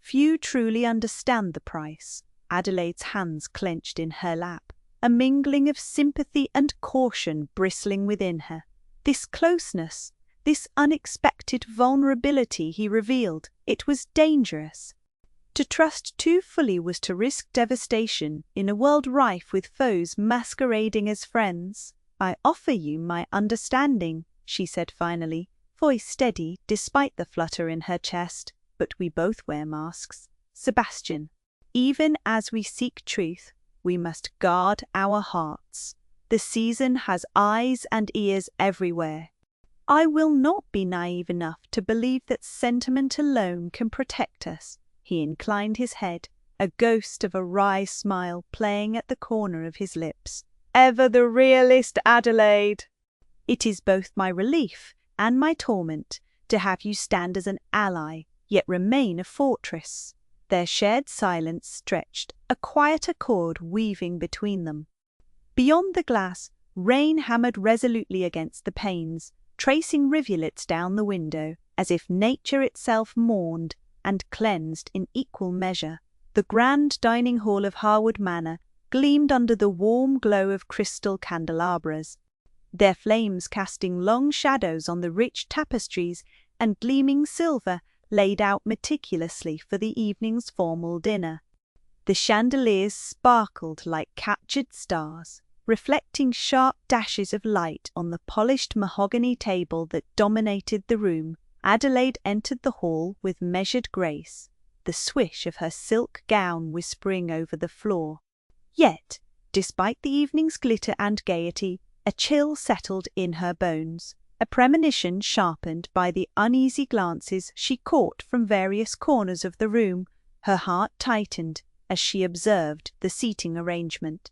Few truly understand the price. Adelaide's hands clenched in her lap, a mingling of sympathy and caution bristling within her. This closeness, this unexpected vulnerability he revealed, it was dangerous. To trust too fully was to risk devastation in a world rife with foes masquerading as friends. "I offer you my understanding," she said finally, voice steady despite the flutter in her chest. "But we both wear masks. Sebastian, even as we seek truth, we must guard our hearts. The season has eyes and ears everywhere. I will not be naive enough to believe that sentiment alone can protect us." He inclined his head, a ghost of a wry smile playing at the corner of his lips. "Ever the realist, Adelaide!" "It is both my relief and my torment to have you stand as an ally, yet remain a fortress." Their shared silence stretched, a quieter cord weaving between them. Beyond the glass, rain hammered resolutely against the panes, tracing rivulets down the window, as if nature itself mourned and cleansed in equal measure. The grand dining hall of Harwood Manor gleamed under the warm glow of crystal candelabras, their flames casting long shadows on the rich tapestries and gleaming silver laid out meticulously for the evening's formal dinner. The chandeliers sparkled like captured stars, reflecting sharp dashes of light on the polished mahogany table that dominated the room. Adelaide entered the hall with measured grace, the swish of her silk gown whispering over the floor. Yet, despite the evening's glitter and gaiety, a chill settled in her bones, a premonition sharpened by the uneasy glances she caught from various corners of the room. Her heart tightened as she observed the seating arrangement.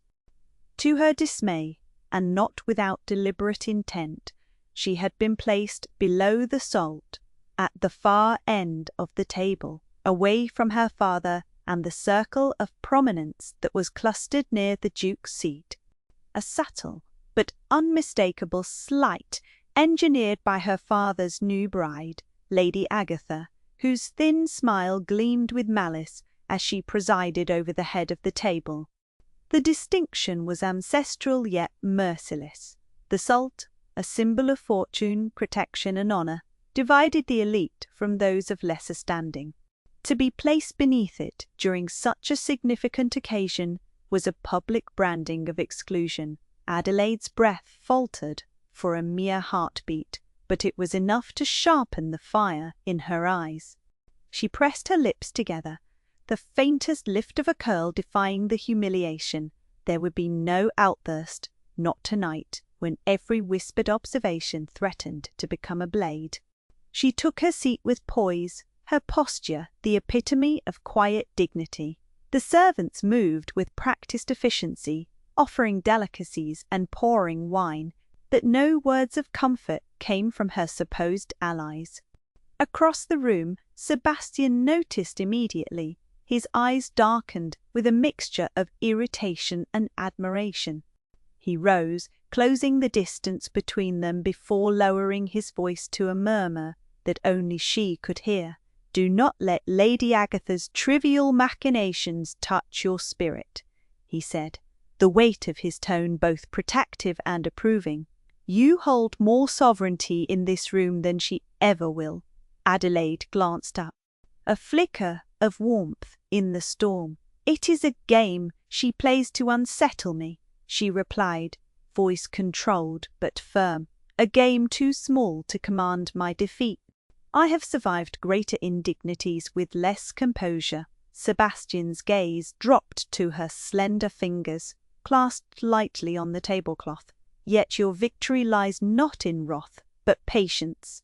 To her dismay, and not without deliberate intent, she had been placed below the salt, at the far end of the table, away from her father and the circle of prominence that was clustered near the Duke's seat. A subtle but unmistakable slight engineered by her father's new bride, Lady Agatha, whose thin smile gleamed with malice as she presided over the head of the table. The distinction was ancestral yet merciless. The salt, a symbol of fortune, protection, and honor, divided the elite from those of lesser standing. To be placed beneath it during such a significant occasion was a public branding of exclusion. Adelaide's breath faltered for a mere heartbeat, but it was enough to sharpen the fire in her eyes. She pressed her lips together, the faintest lift of a curl defying the humiliation. There would be no outburst, not tonight, when every whispered observation threatened to become a blade. She took her seat with poise, her posture the epitome of quiet dignity. The servants moved with practiced efficiency, offering delicacies and pouring wine, but no words of comfort came from her supposed allies. Across the room, Sebastian noticed immediately. His eyes darkened with a mixture of irritation and admiration. He rose, closing the distance between them before lowering his voice to a murmur that only she could hear. "Do not let Lady Agatha's trivial machinations touch your spirit," he said, the weight of his tone both protective and approving. "You hold more sovereignty in this room than she ever will." Adelaide glanced up, a flicker of warmth in the storm. "It is a game she plays to unsettle me," she replied, voice controlled but firm. "A game too small to command my defeat. I have survived greater indignities with less composure." Sebastian's gaze dropped to her slender fingers, clasped lightly on the tablecloth. "Yet your victory lies not in wrath, but patience.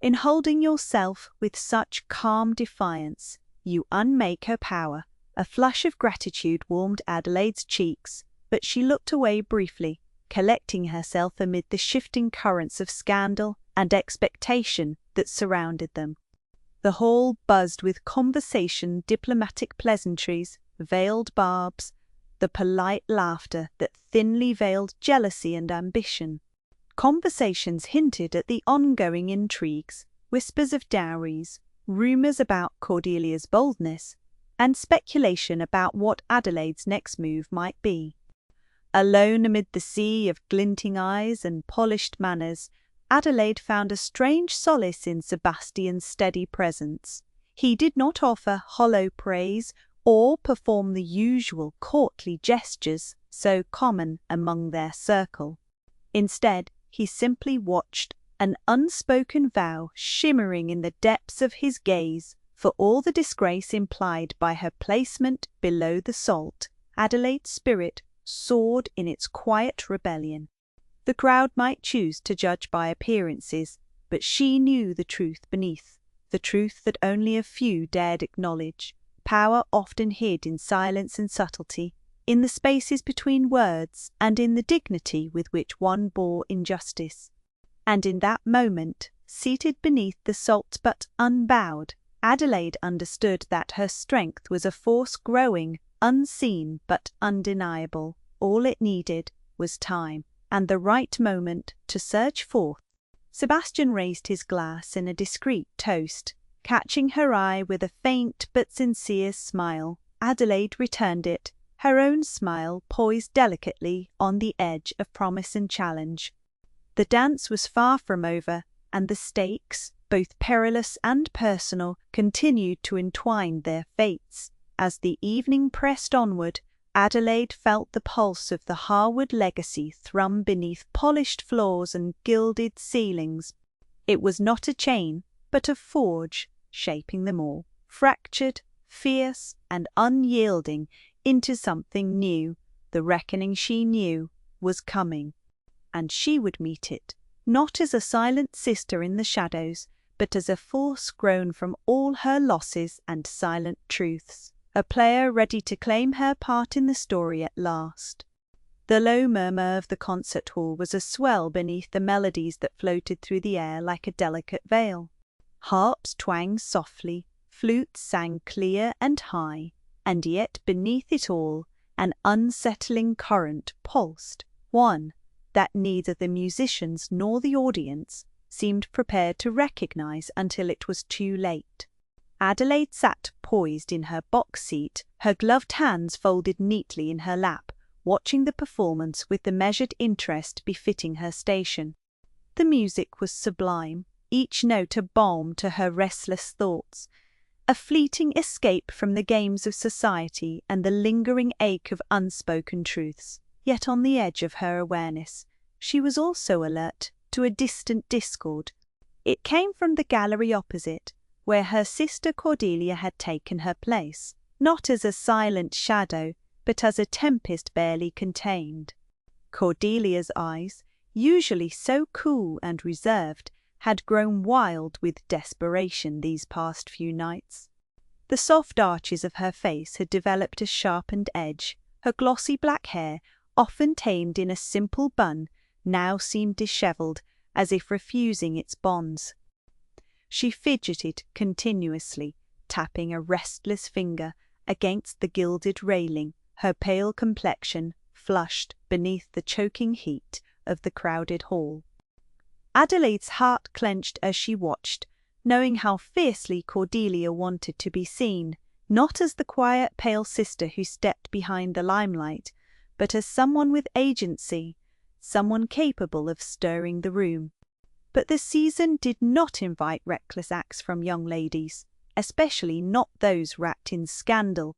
In holding yourself with such calm defiance, you unmake her power." A flush of gratitude warmed Adelaide's cheeks, but she looked away briefly, collecting herself amid the shifting currents of scandal and expectation that surrounded them. The hall buzzed with conversation, diplomatic pleasantries, veiled barbs, the polite laughter that thinly veiled jealousy and ambition. Conversations hinted at the ongoing intrigues, whispers of dowries, rumours about Cordelia's boldness, and speculation about what Adelaide's next move might be. Alone amid the sea of glinting eyes and polished manners, Adelaide found a strange solace in Sebastian's steady presence. He did not offer hollow praise or perform the usual courtly gestures so common among their circle. Instead, he simply watched, an unspoken vow shimmering in the depths of his gaze. For all the disgrace implied by her placement below the salt, Adelaide's spirit soared in its quiet rebellion. The crowd might choose to judge by appearances, but she knew the truth beneath, the truth that only a few dared acknowledge. Power often hid in silence and subtlety, in the spaces between words, and in the dignity with which one bore injustice. And in that moment, seated beneath the salt but unbowed, Adelaide understood that her strength was a force growing, unseen but undeniable. All it needed was time, and the right moment to surge forth. Sebastian raised his glass in a discreet toast, catching her eye with a faint but sincere smile. Adelaide returned it, her own smile poised delicately on the edge of promise and challenge. The dance was far from over, and the stakes, both perilous and personal, continued to entwine their fates. As the evening pressed onward, Adelaide felt the pulse of the Harwood legacy thrum beneath polished floors and gilded ceilings. It was not a chain, but a forge, shaping them all, fractured, fierce, and unyielding, into something new. The reckoning, she knew, was coming, and she would meet it, not as a silent sister in the shadows, but as a force grown from all her losses and silent truths, a player ready to claim her part in the story at last. The low murmur of the concert hall was a swell beneath the melodies that floated through the air like a delicate veil. Harps twanged softly, flutes sang clear and high, and yet beneath it all an unsettling current pulsed, one that neither the musicians nor the audience seemed prepared to recognize until it was too late. Adelaide sat poised in her box seat, her gloved hands folded neatly in her lap, watching the performance with the measured interest befitting her station. The music was sublime, each note a balm to her restless thoughts, a fleeting escape from the games of society and the lingering ache of unspoken truths. Yet on the edge of her awareness, she was also alert to a distant discord. It came from the gallery opposite, where her sister Cordelia had taken her place, not as a silent shadow, but as a tempest barely contained. Cordelia's eyes, usually so cool and reserved, had grown wild with desperation these past few nights. The soft arches of her face had developed a sharpened edge. Her glossy black hair, often tamed in a simple bun, now seemed dishevelled, as if refusing its bonds. She fidgeted continuously, tapping a restless finger against the gilded railing, her pale complexion flushed beneath the choking heat of the crowded hall. Adelaide's heart clenched as she watched, knowing how fiercely Cordelia wanted to be seen, not as the quiet, pale sister who stepped behind the limelight, but as someone with agency, someone capable of stirring the room. But the season did not invite reckless acts from young ladies, especially not those wrapped in scandal.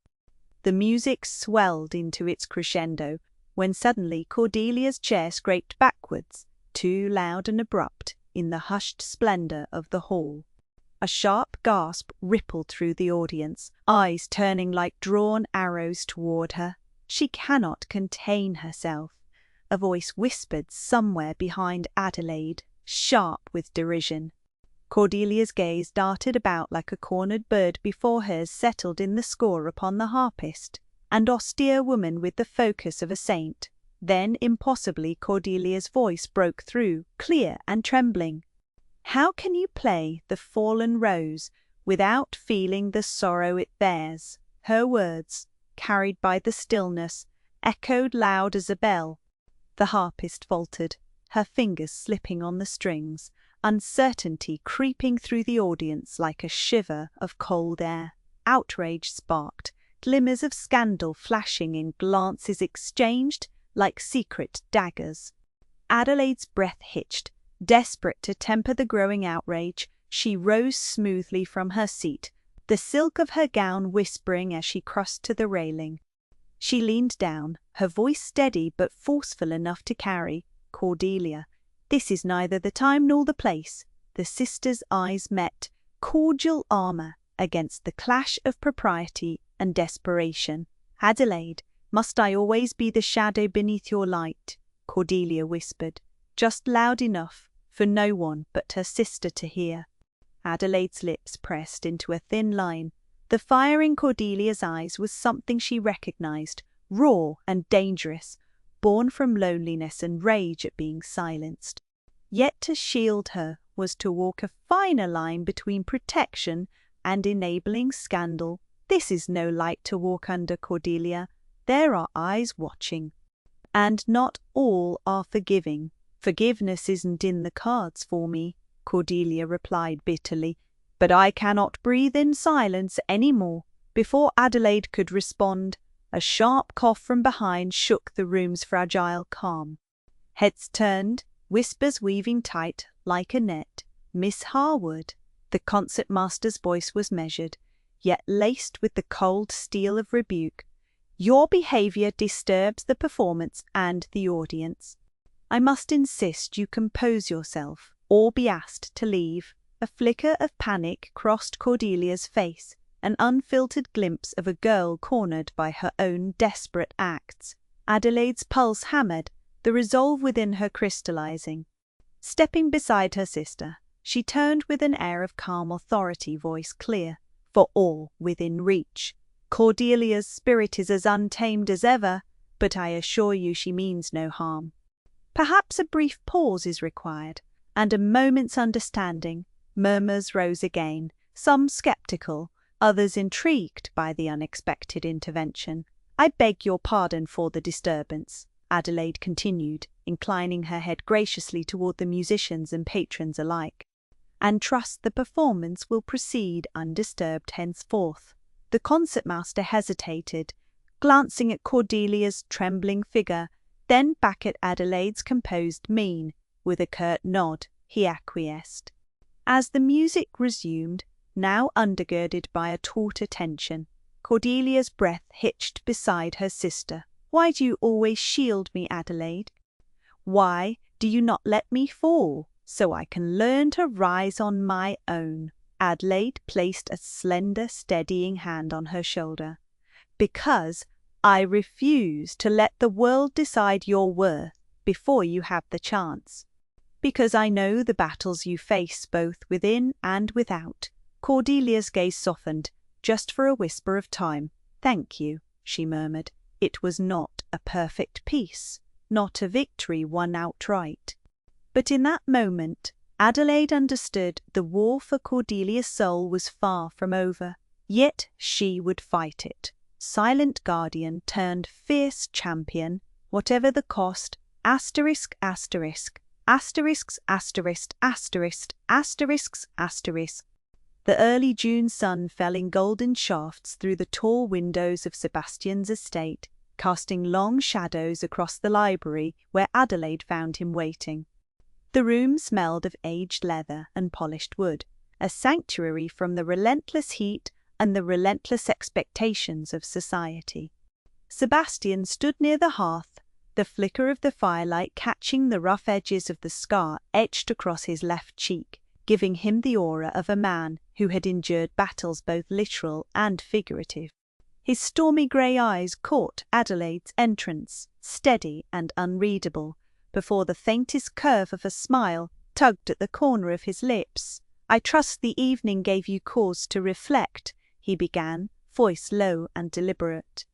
The music swelled into its crescendo, when suddenly Cordelia's chair scraped backwards, too loud and abrupt in the hushed splendor of the hall. A sharp gasp rippled through the audience, eyes turning like drawn arrows toward her. She cannot contain herself, a voice whispered somewhere behind Adelaide, sharp with derision. Cordelia's gaze darted about like a cornered bird before hers settled in the score upon the harpist, an austere woman with the focus of a saint. Then, impossibly, Cordelia's voice broke through, clear and trembling. "How can you play the fallen rose without feeling the sorrow it bears?" Her words, carried by the stillness, echoed loud as a bell. The harpist faltered, her fingers slipping on the strings, uncertainty creeping through the audience like a shiver of cold air. Outrage sparked, glimmers of scandal flashing in glances exchanged like secret daggers. Adelaide's breath hitched. Desperate to temper the growing outrage, she rose smoothly from her seat, the silk of her gown whispering as she crossed to the railing. She leaned down, her voice steady but forceful enough to carry. "Cordelia, this is neither the time nor the place." The sisters' eyes met, cordial armor against the clash of propriety and desperation. "Adelaide, must I always be the shadow beneath your light?" Cordelia whispered, just loud enough for no one but her sister to hear. Adelaide's lips pressed into a thin line. The fire in Cordelia's eyes was something she recognized, raw and dangerous, born from loneliness and rage at being silenced. Yet to shield her was to walk a finer line between protection and enabling scandal. "This is no light to walk under, Cordelia. There are eyes watching. And not all are forgiving." "Forgiveness isn't in the cards for me," Cordelia replied bitterly. "But I cannot breathe in silence any more." Before Adelaide could respond, a sharp cough from behind shook the room's fragile calm. Heads turned, whispers weaving tight like a net. "Miss Harwood." The concertmaster's voice was measured, yet laced with the cold steel of rebuke. "Your behavior disturbs the performance and the audience. I must insist you compose yourself, or be asked to leave." A flicker of panic crossed Cordelia's face, an unfiltered glimpse of a girl cornered by her own desperate acts. Adelaide's pulse hammered, the resolve within her crystallizing. Stepping beside her sister, she turned with an air of calm authority, voice clear, for all within reach. "Cordelia's spirit is as untamed as ever, but I assure you she means no harm." Perhaps a brief pause is required, and a moment's understanding. Murmurs rose again, some skeptical, others intrigued by the unexpected intervention. "I beg your pardon for the disturbance," Adelaide continued, inclining her head graciously toward the musicians and patrons alike, "and trust the performance will proceed undisturbed henceforth." The concertmaster hesitated, glancing at Cordelia's trembling figure, then back at Adelaide's composed mien. With a curt nod, he acquiesced. As the music resumed, now undergirded by a taut attention, Cordelia's breath hitched beside her sister. "Why do you always shield me, Adelaide? Why do you not let me fall, so I can learn to rise on my own?" Adelaide placed a slender, steadying hand on her shoulder. "Because I refuse to let the world decide your worth before you have the chance. Because I know the battles you face both within and without." Cordelia's gaze softened, just for a whisper of time. "Thank you," she murmured. It was not a perfect peace, not a victory won outright. But in that moment, Adelaide understood the war for Cordelia's soul was far from over. Yet she would fight it. Silent guardian turned fierce champion, whatever the cost. Asterisk, asterisk. Asterisks, asterisk, asterisk, asterisks, asterisk. The early June sun fell in golden shafts through the tall windows of Sebastian's estate, casting long shadows across the library where Adelaide found him waiting. The room smelled of aged leather and polished wood, a sanctuary from the relentless heat and the relentless expectations of society. Sebastian stood near the hearth, the flicker of the firelight catching the rough edges of the scar etched across his left cheek, giving him the aura of a man who had endured battles both literal and figurative. His stormy grey eyes caught Adelaide's entrance, steady and unreadable, before the faintest curve of a smile tugged at the corner of his lips. "I trust the evening gave you cause to reflect," he began, voice low and deliberate.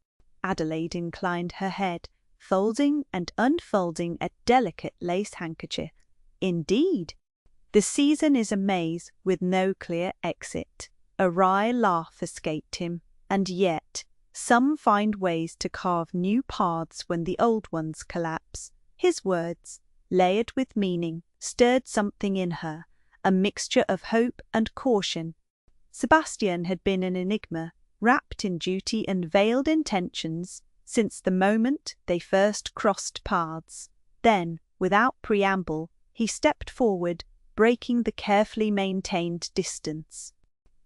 Adelaide inclined her head, folding and unfolding a delicate lace handkerchief. "Indeed, the season is a maze with no clear exit." A wry laugh escaped him. "And yet, some find ways to carve new paths when the old ones collapse." His words, layered with meaning, stirred something in her, a mixture of hope and caution. Sebastian had been an enigma, wrapped in duty and veiled intentions, since the moment they first crossed paths. Then, without preamble, he stepped forward, breaking the carefully maintained distance.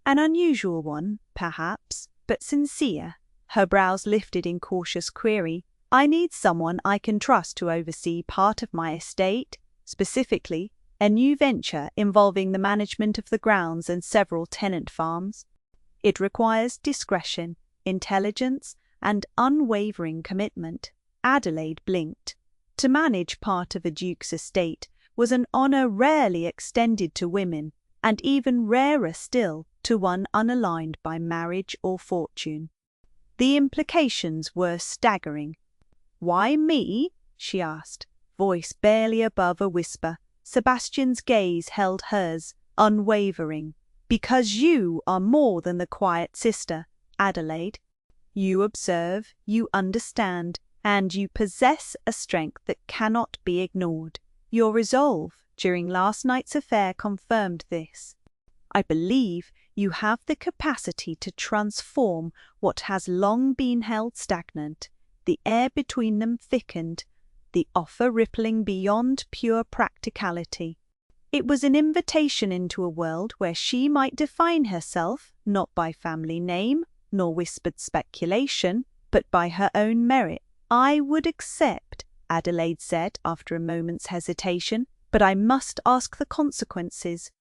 An unusual one, perhaps, but sincere. Her brows lifted in cautious query. "I need someone I can trust to oversee part of my estate, specifically a new venture involving the management of the grounds and several tenant farms. It requires discretion, intelligence, and unwavering commitment." Adelaide blinked. To manage part of a duke's estate was an honor rarely extended to women, and even rarer still to one unaligned by marriage or fortune. The implications were staggering. "Why me?" she asked, voice barely above a whisper. Sebastian's gaze held hers, unwavering. "Because you are more than the quiet sister, Adelaide. You observe, you understand, and you possess a strength that cannot be ignored. Your resolve during last night's affair confirmed this. I believe you have the capacity to transform what has long been held stagnant. The air between them thickened, the offer rippling beyond pure practicality. It was an invitation into a world where she might define herself not by family name nor whispered speculation, but by her own merit. "I would accept," Adelaide said after a moment's hesitation, "but I must ask the consequences.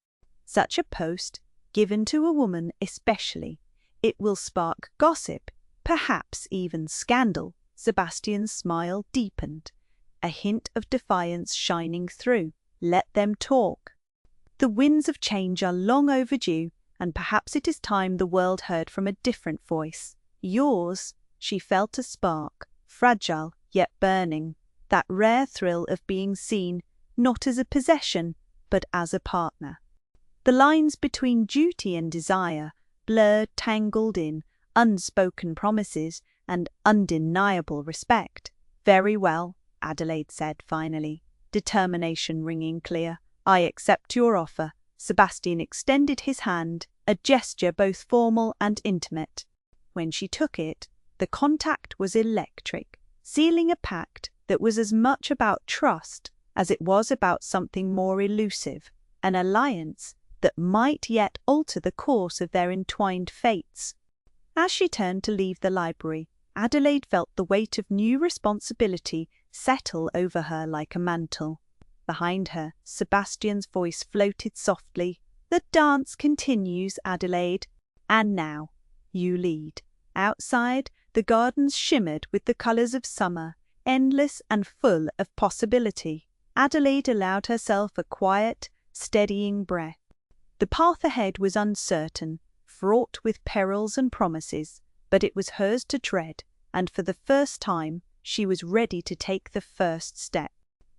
Such a post, given to a woman especially, it will spark gossip, perhaps even scandal." Sebastian's smile deepened, a hint of defiance shining through. "Let them talk. The winds of change are long overdue, and perhaps it is time the world heard from a different voice. Yours." She felt a spark, fragile yet burning, that rare thrill of being seen not as a possession, but as a partner. The lines between duty and desire blurred, tangled in unspoken promises and undeniable respect. "Very well," Adelaide said finally, determination ringing clear. "I accept your offer." Sebastian extended his hand, a gesture both formal and intimate. When she took it, the contact was electric, sealing a pact that was as much about trust as it was about something more elusive, an alliance that might yet alter the course of their entwined fates. As she turned to leave the library, Adelaide felt the weight of new responsibility settle over her like a mantle. Behind her, Sebastian's voice floated softly. "The dance continues, Adelaide. And now, you lead." Outside, the gardens shimmered with the colors of summer, endless and full of possibility. Adelaide allowed herself a quiet, steadying breath. The path ahead was uncertain, fraught with perils and promises, but it was hers to tread, and for the first time she was ready to take the first step.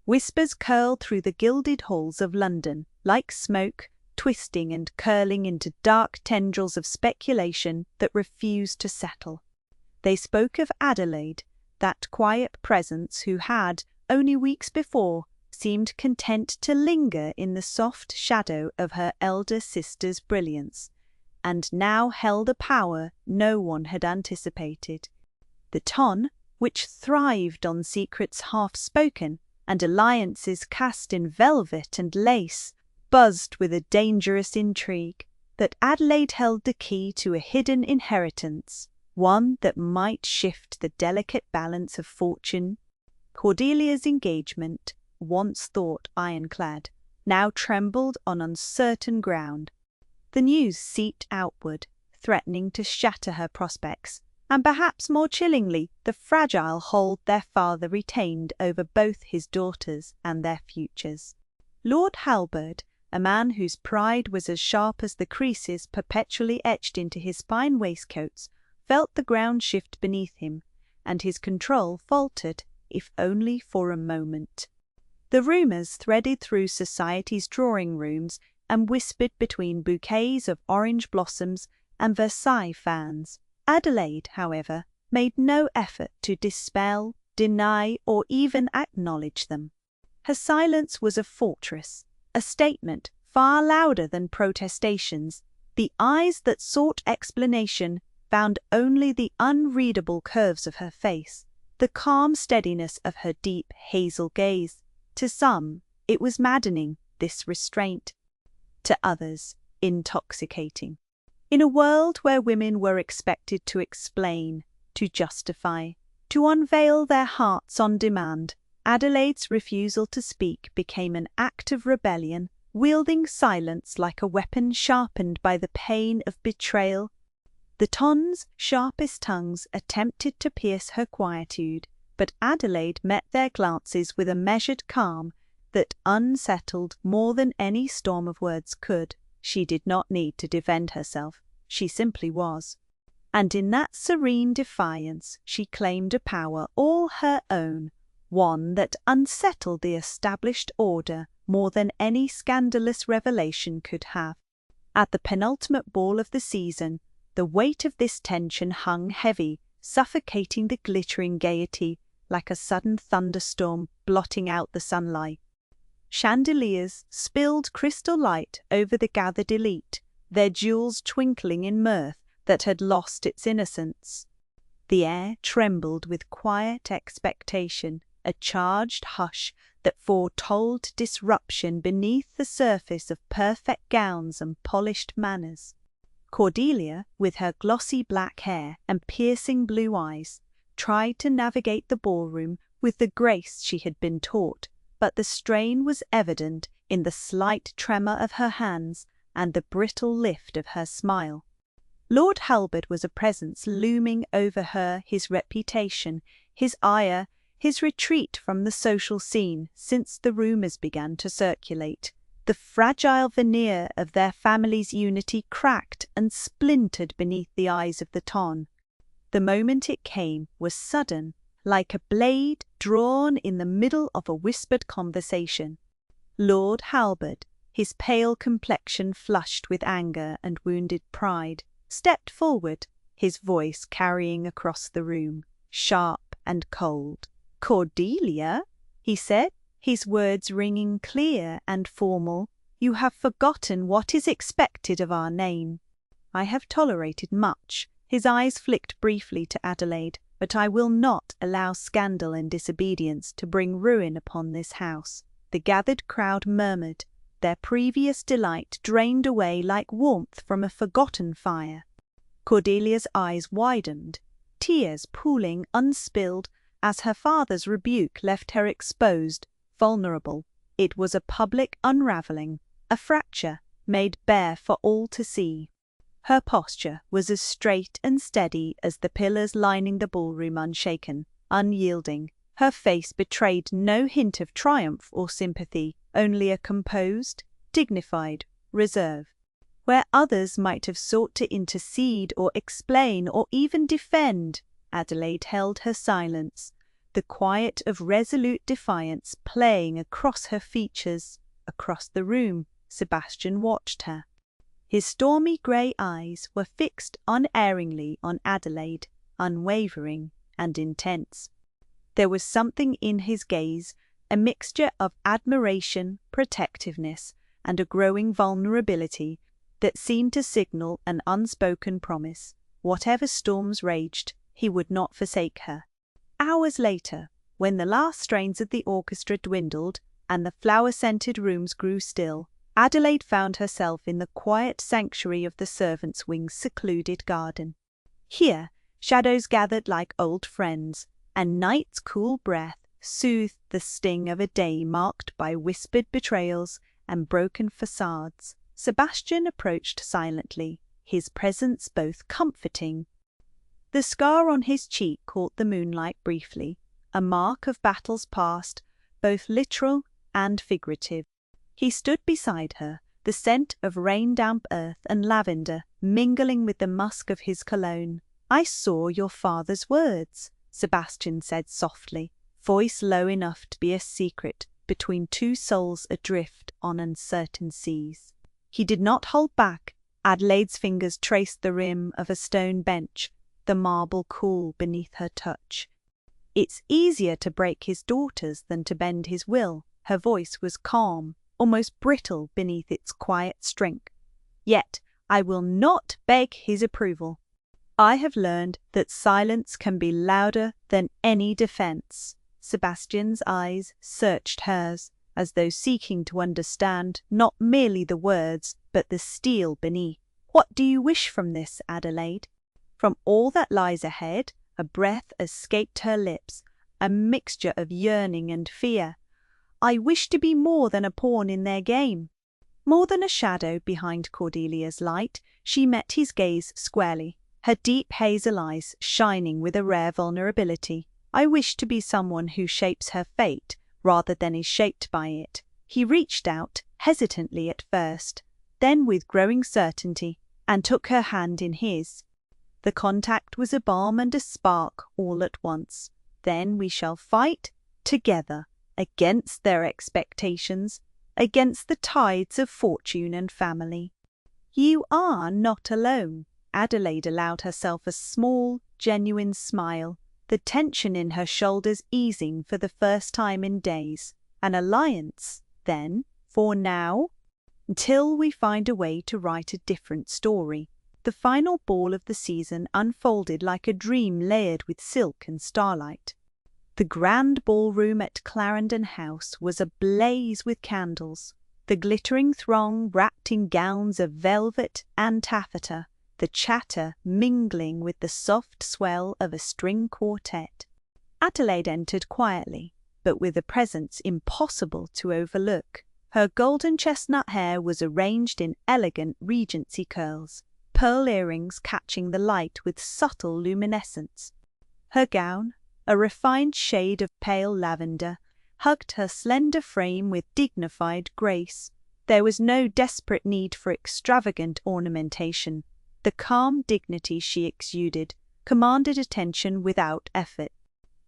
Whispers curled through the gilded halls of London, like smoke, twisting and curling into dark tendrils of speculation that refused to settle. They spoke of Adelaide, that quiet presence who had, only weeks before, seemed content to linger in the soft shadow of her elder sister's brilliance, and now held a power no one had anticipated. The ton, which thrived on secrets half-spoken and alliances cast in velvet and lace, buzzed with a dangerous intrigue. That Adelaide held the key to a hidden inheritance, one that might shift the delicate balance of fortune. Cordelia's engagement, once thought ironclad, now trembled on uncertain ground. The news seeped outward, threatening to shatter her prospects, and perhaps more chillingly, the fragile hold their father retained over both his daughters and their futures. Lord Halberd, a man whose pride was as sharp as the creases perpetually etched into his fine waistcoats, felt the ground shift beneath him, and his control faltered, if only for a moment. The rumours threaded through society's drawing-rooms and whispered between bouquets of orange blossoms and Versailles fans. Adelaide, however, made no effort to dispel, deny, or even acknowledge them. Her silence was a fortress, a statement far louder than protestations. The eyes that sought explanation found only the unreadable curves of her face, the calm steadiness of her deep hazel gaze. To some, it was maddening, this restraint. To others, intoxicating. In a world where women were expected to explain, to justify, to unveil their hearts on demand, Adelaide's refusal to speak became an act of rebellion, wielding silence like a weapon sharpened by the pain of betrayal. The Ton's sharpest tongues attempted to pierce her quietude, but Adelaide met their glances with a measured calm that unsettled more than any storm of words could. She did not need to defend herself. She simply was. And in that serene defiance she claimed a power all her own, one that unsettled the established order more than any scandalous revelation could have. At the penultimate ball of the season, the weight of this tension hung heavy, suffocating the glittering gaiety like a sudden thunderstorm blotting out the sunlight. Chandeliers spilled crystal light over the gathered elite, their jewels twinkling in mirth that had lost its innocence. The air trembled with quiet expectation, a charged hush that foretold disruption beneath the surface of perfect gowns and polished manners. Cordelia, with her glossy black hair and piercing blue eyes, tried to navigate the ballroom with the grace she had been taught, but the strain was evident in the slight tremor of her hands and the brittle lift of her smile. Lord Halbert was a presence looming over her, his reputation, his ire, his retreat from the social scene since the rumours began to circulate. The fragile veneer of their family's unity cracked and splintered beneath the eyes of the Ton. The moment it came was sudden, like a blade drawn in the middle of a whispered conversation. Lord Halbert, his pale complexion flushed with anger and wounded pride, stepped forward, his voice carrying across the room, sharp and cold. "Cordelia," he said, his words ringing clear and formal, "you have forgotten what is expected of our name. I have tolerated much." His eyes flicked briefly to Adelaide, "but I will not allow scandal and disobedience to bring ruin upon this house." The gathered crowd murmured, their previous delight drained away like warmth from a forgotten fire. Cordelia's eyes widened, tears pooling unspilled as her father's rebuke left her exposed, vulnerable. It was a public unravelling, a fracture made bare for all to see. Her posture was as straight and steady as the pillars lining the ballroom, unshaken, unyielding. Her face betrayed no hint of triumph or sympathy, only a composed, dignified reserve. Where others might have sought to intercede or explain or even defend, Adelaide held her silence, the quiet of resolute defiance playing across her features. Across the room, Sebastian watched her. His stormy grey eyes were fixed unerringly on Adelaide, unwavering and intense. There was something in his gaze, a mixture of admiration, protectiveness, and a growing vulnerability that seemed to signal an unspoken promise. Whatever storms raged, he would not forsake her. Hours later, when the last strains of the orchestra dwindled and the flower-scented rooms grew still, Adelaide found herself in the quiet sanctuary of the servants' wing's secluded garden. Here, shadows gathered like old friends, and night's cool breath soothed the sting of a day marked by whispered betrayals and broken facades. Sebastian approached silently, his presence both comforting. The scar on his cheek caught the moonlight briefly, a mark of battles past, both literal and figurative. He stood beside her, the scent of rain-damp earth and lavender mingling with the musk of his cologne. "I saw your father's words," Sebastian said softly, voice low enough to be a secret between two souls adrift on uncertain seas. He did not hold back. Adelaide's fingers traced the rim of a stone bench, the marble cool beneath her touch. "It's easier to break his daughters than to bend his will." Her voice was calm, almost brittle beneath its quiet strength. Yet I will not beg his approval. I have learned that silence can be louder than any defense. Sebastian's eyes searched hers, as though seeking to understand not merely the words, but the steel beneath. What do you wish from this, Adelaide? From all that lies ahead, a breath escaped her lips, a mixture of yearning and fear. I wish to be more than a pawn in their game. More than a shadow behind Cordelia's light, she met his gaze squarely, her deep hazel eyes shining with a rare vulnerability. I wish to be someone who shapes her fate rather than is shaped by it. He reached out, hesitantly at first, then with growing certainty, and took her hand in his. The contact was a balm and a spark all at once. Then we shall fight together against their expectations, against the tides of fortune and family. You are not alone. Adelaide allowed herself a small, genuine smile, the tension in her shoulders easing for the first time in days. An alliance, then, for now? Until we find a way to write a different story. The final ball of the season unfolded like a dream layered with silk and starlight. The grand ballroom at Clarendon House was ablaze with candles, the glittering throng wrapped in gowns of velvet and taffeta, the chatter mingling with the soft swell of a string quartet. Adelaide entered quietly, but with a presence impossible to overlook. Her golden chestnut hair was arranged in elegant Regency curls, pearl earrings catching the light with subtle luminescence. Her gown, a refined shade of pale lavender, hugged her slender frame with dignified grace. There was no desperate need for extravagant ornamentation. The calm dignity she exuded commanded attention without effort.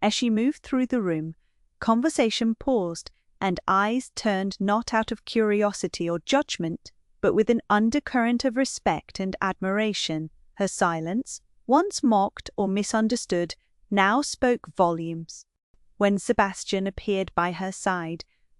As she moved through the room, conversation paused, and eyes turned not out of curiosity or judgment, but with an undercurrent of respect and admiration. Her silence, once mocked or misunderstood, now spoke volumes. When Sebastian appeared by her side,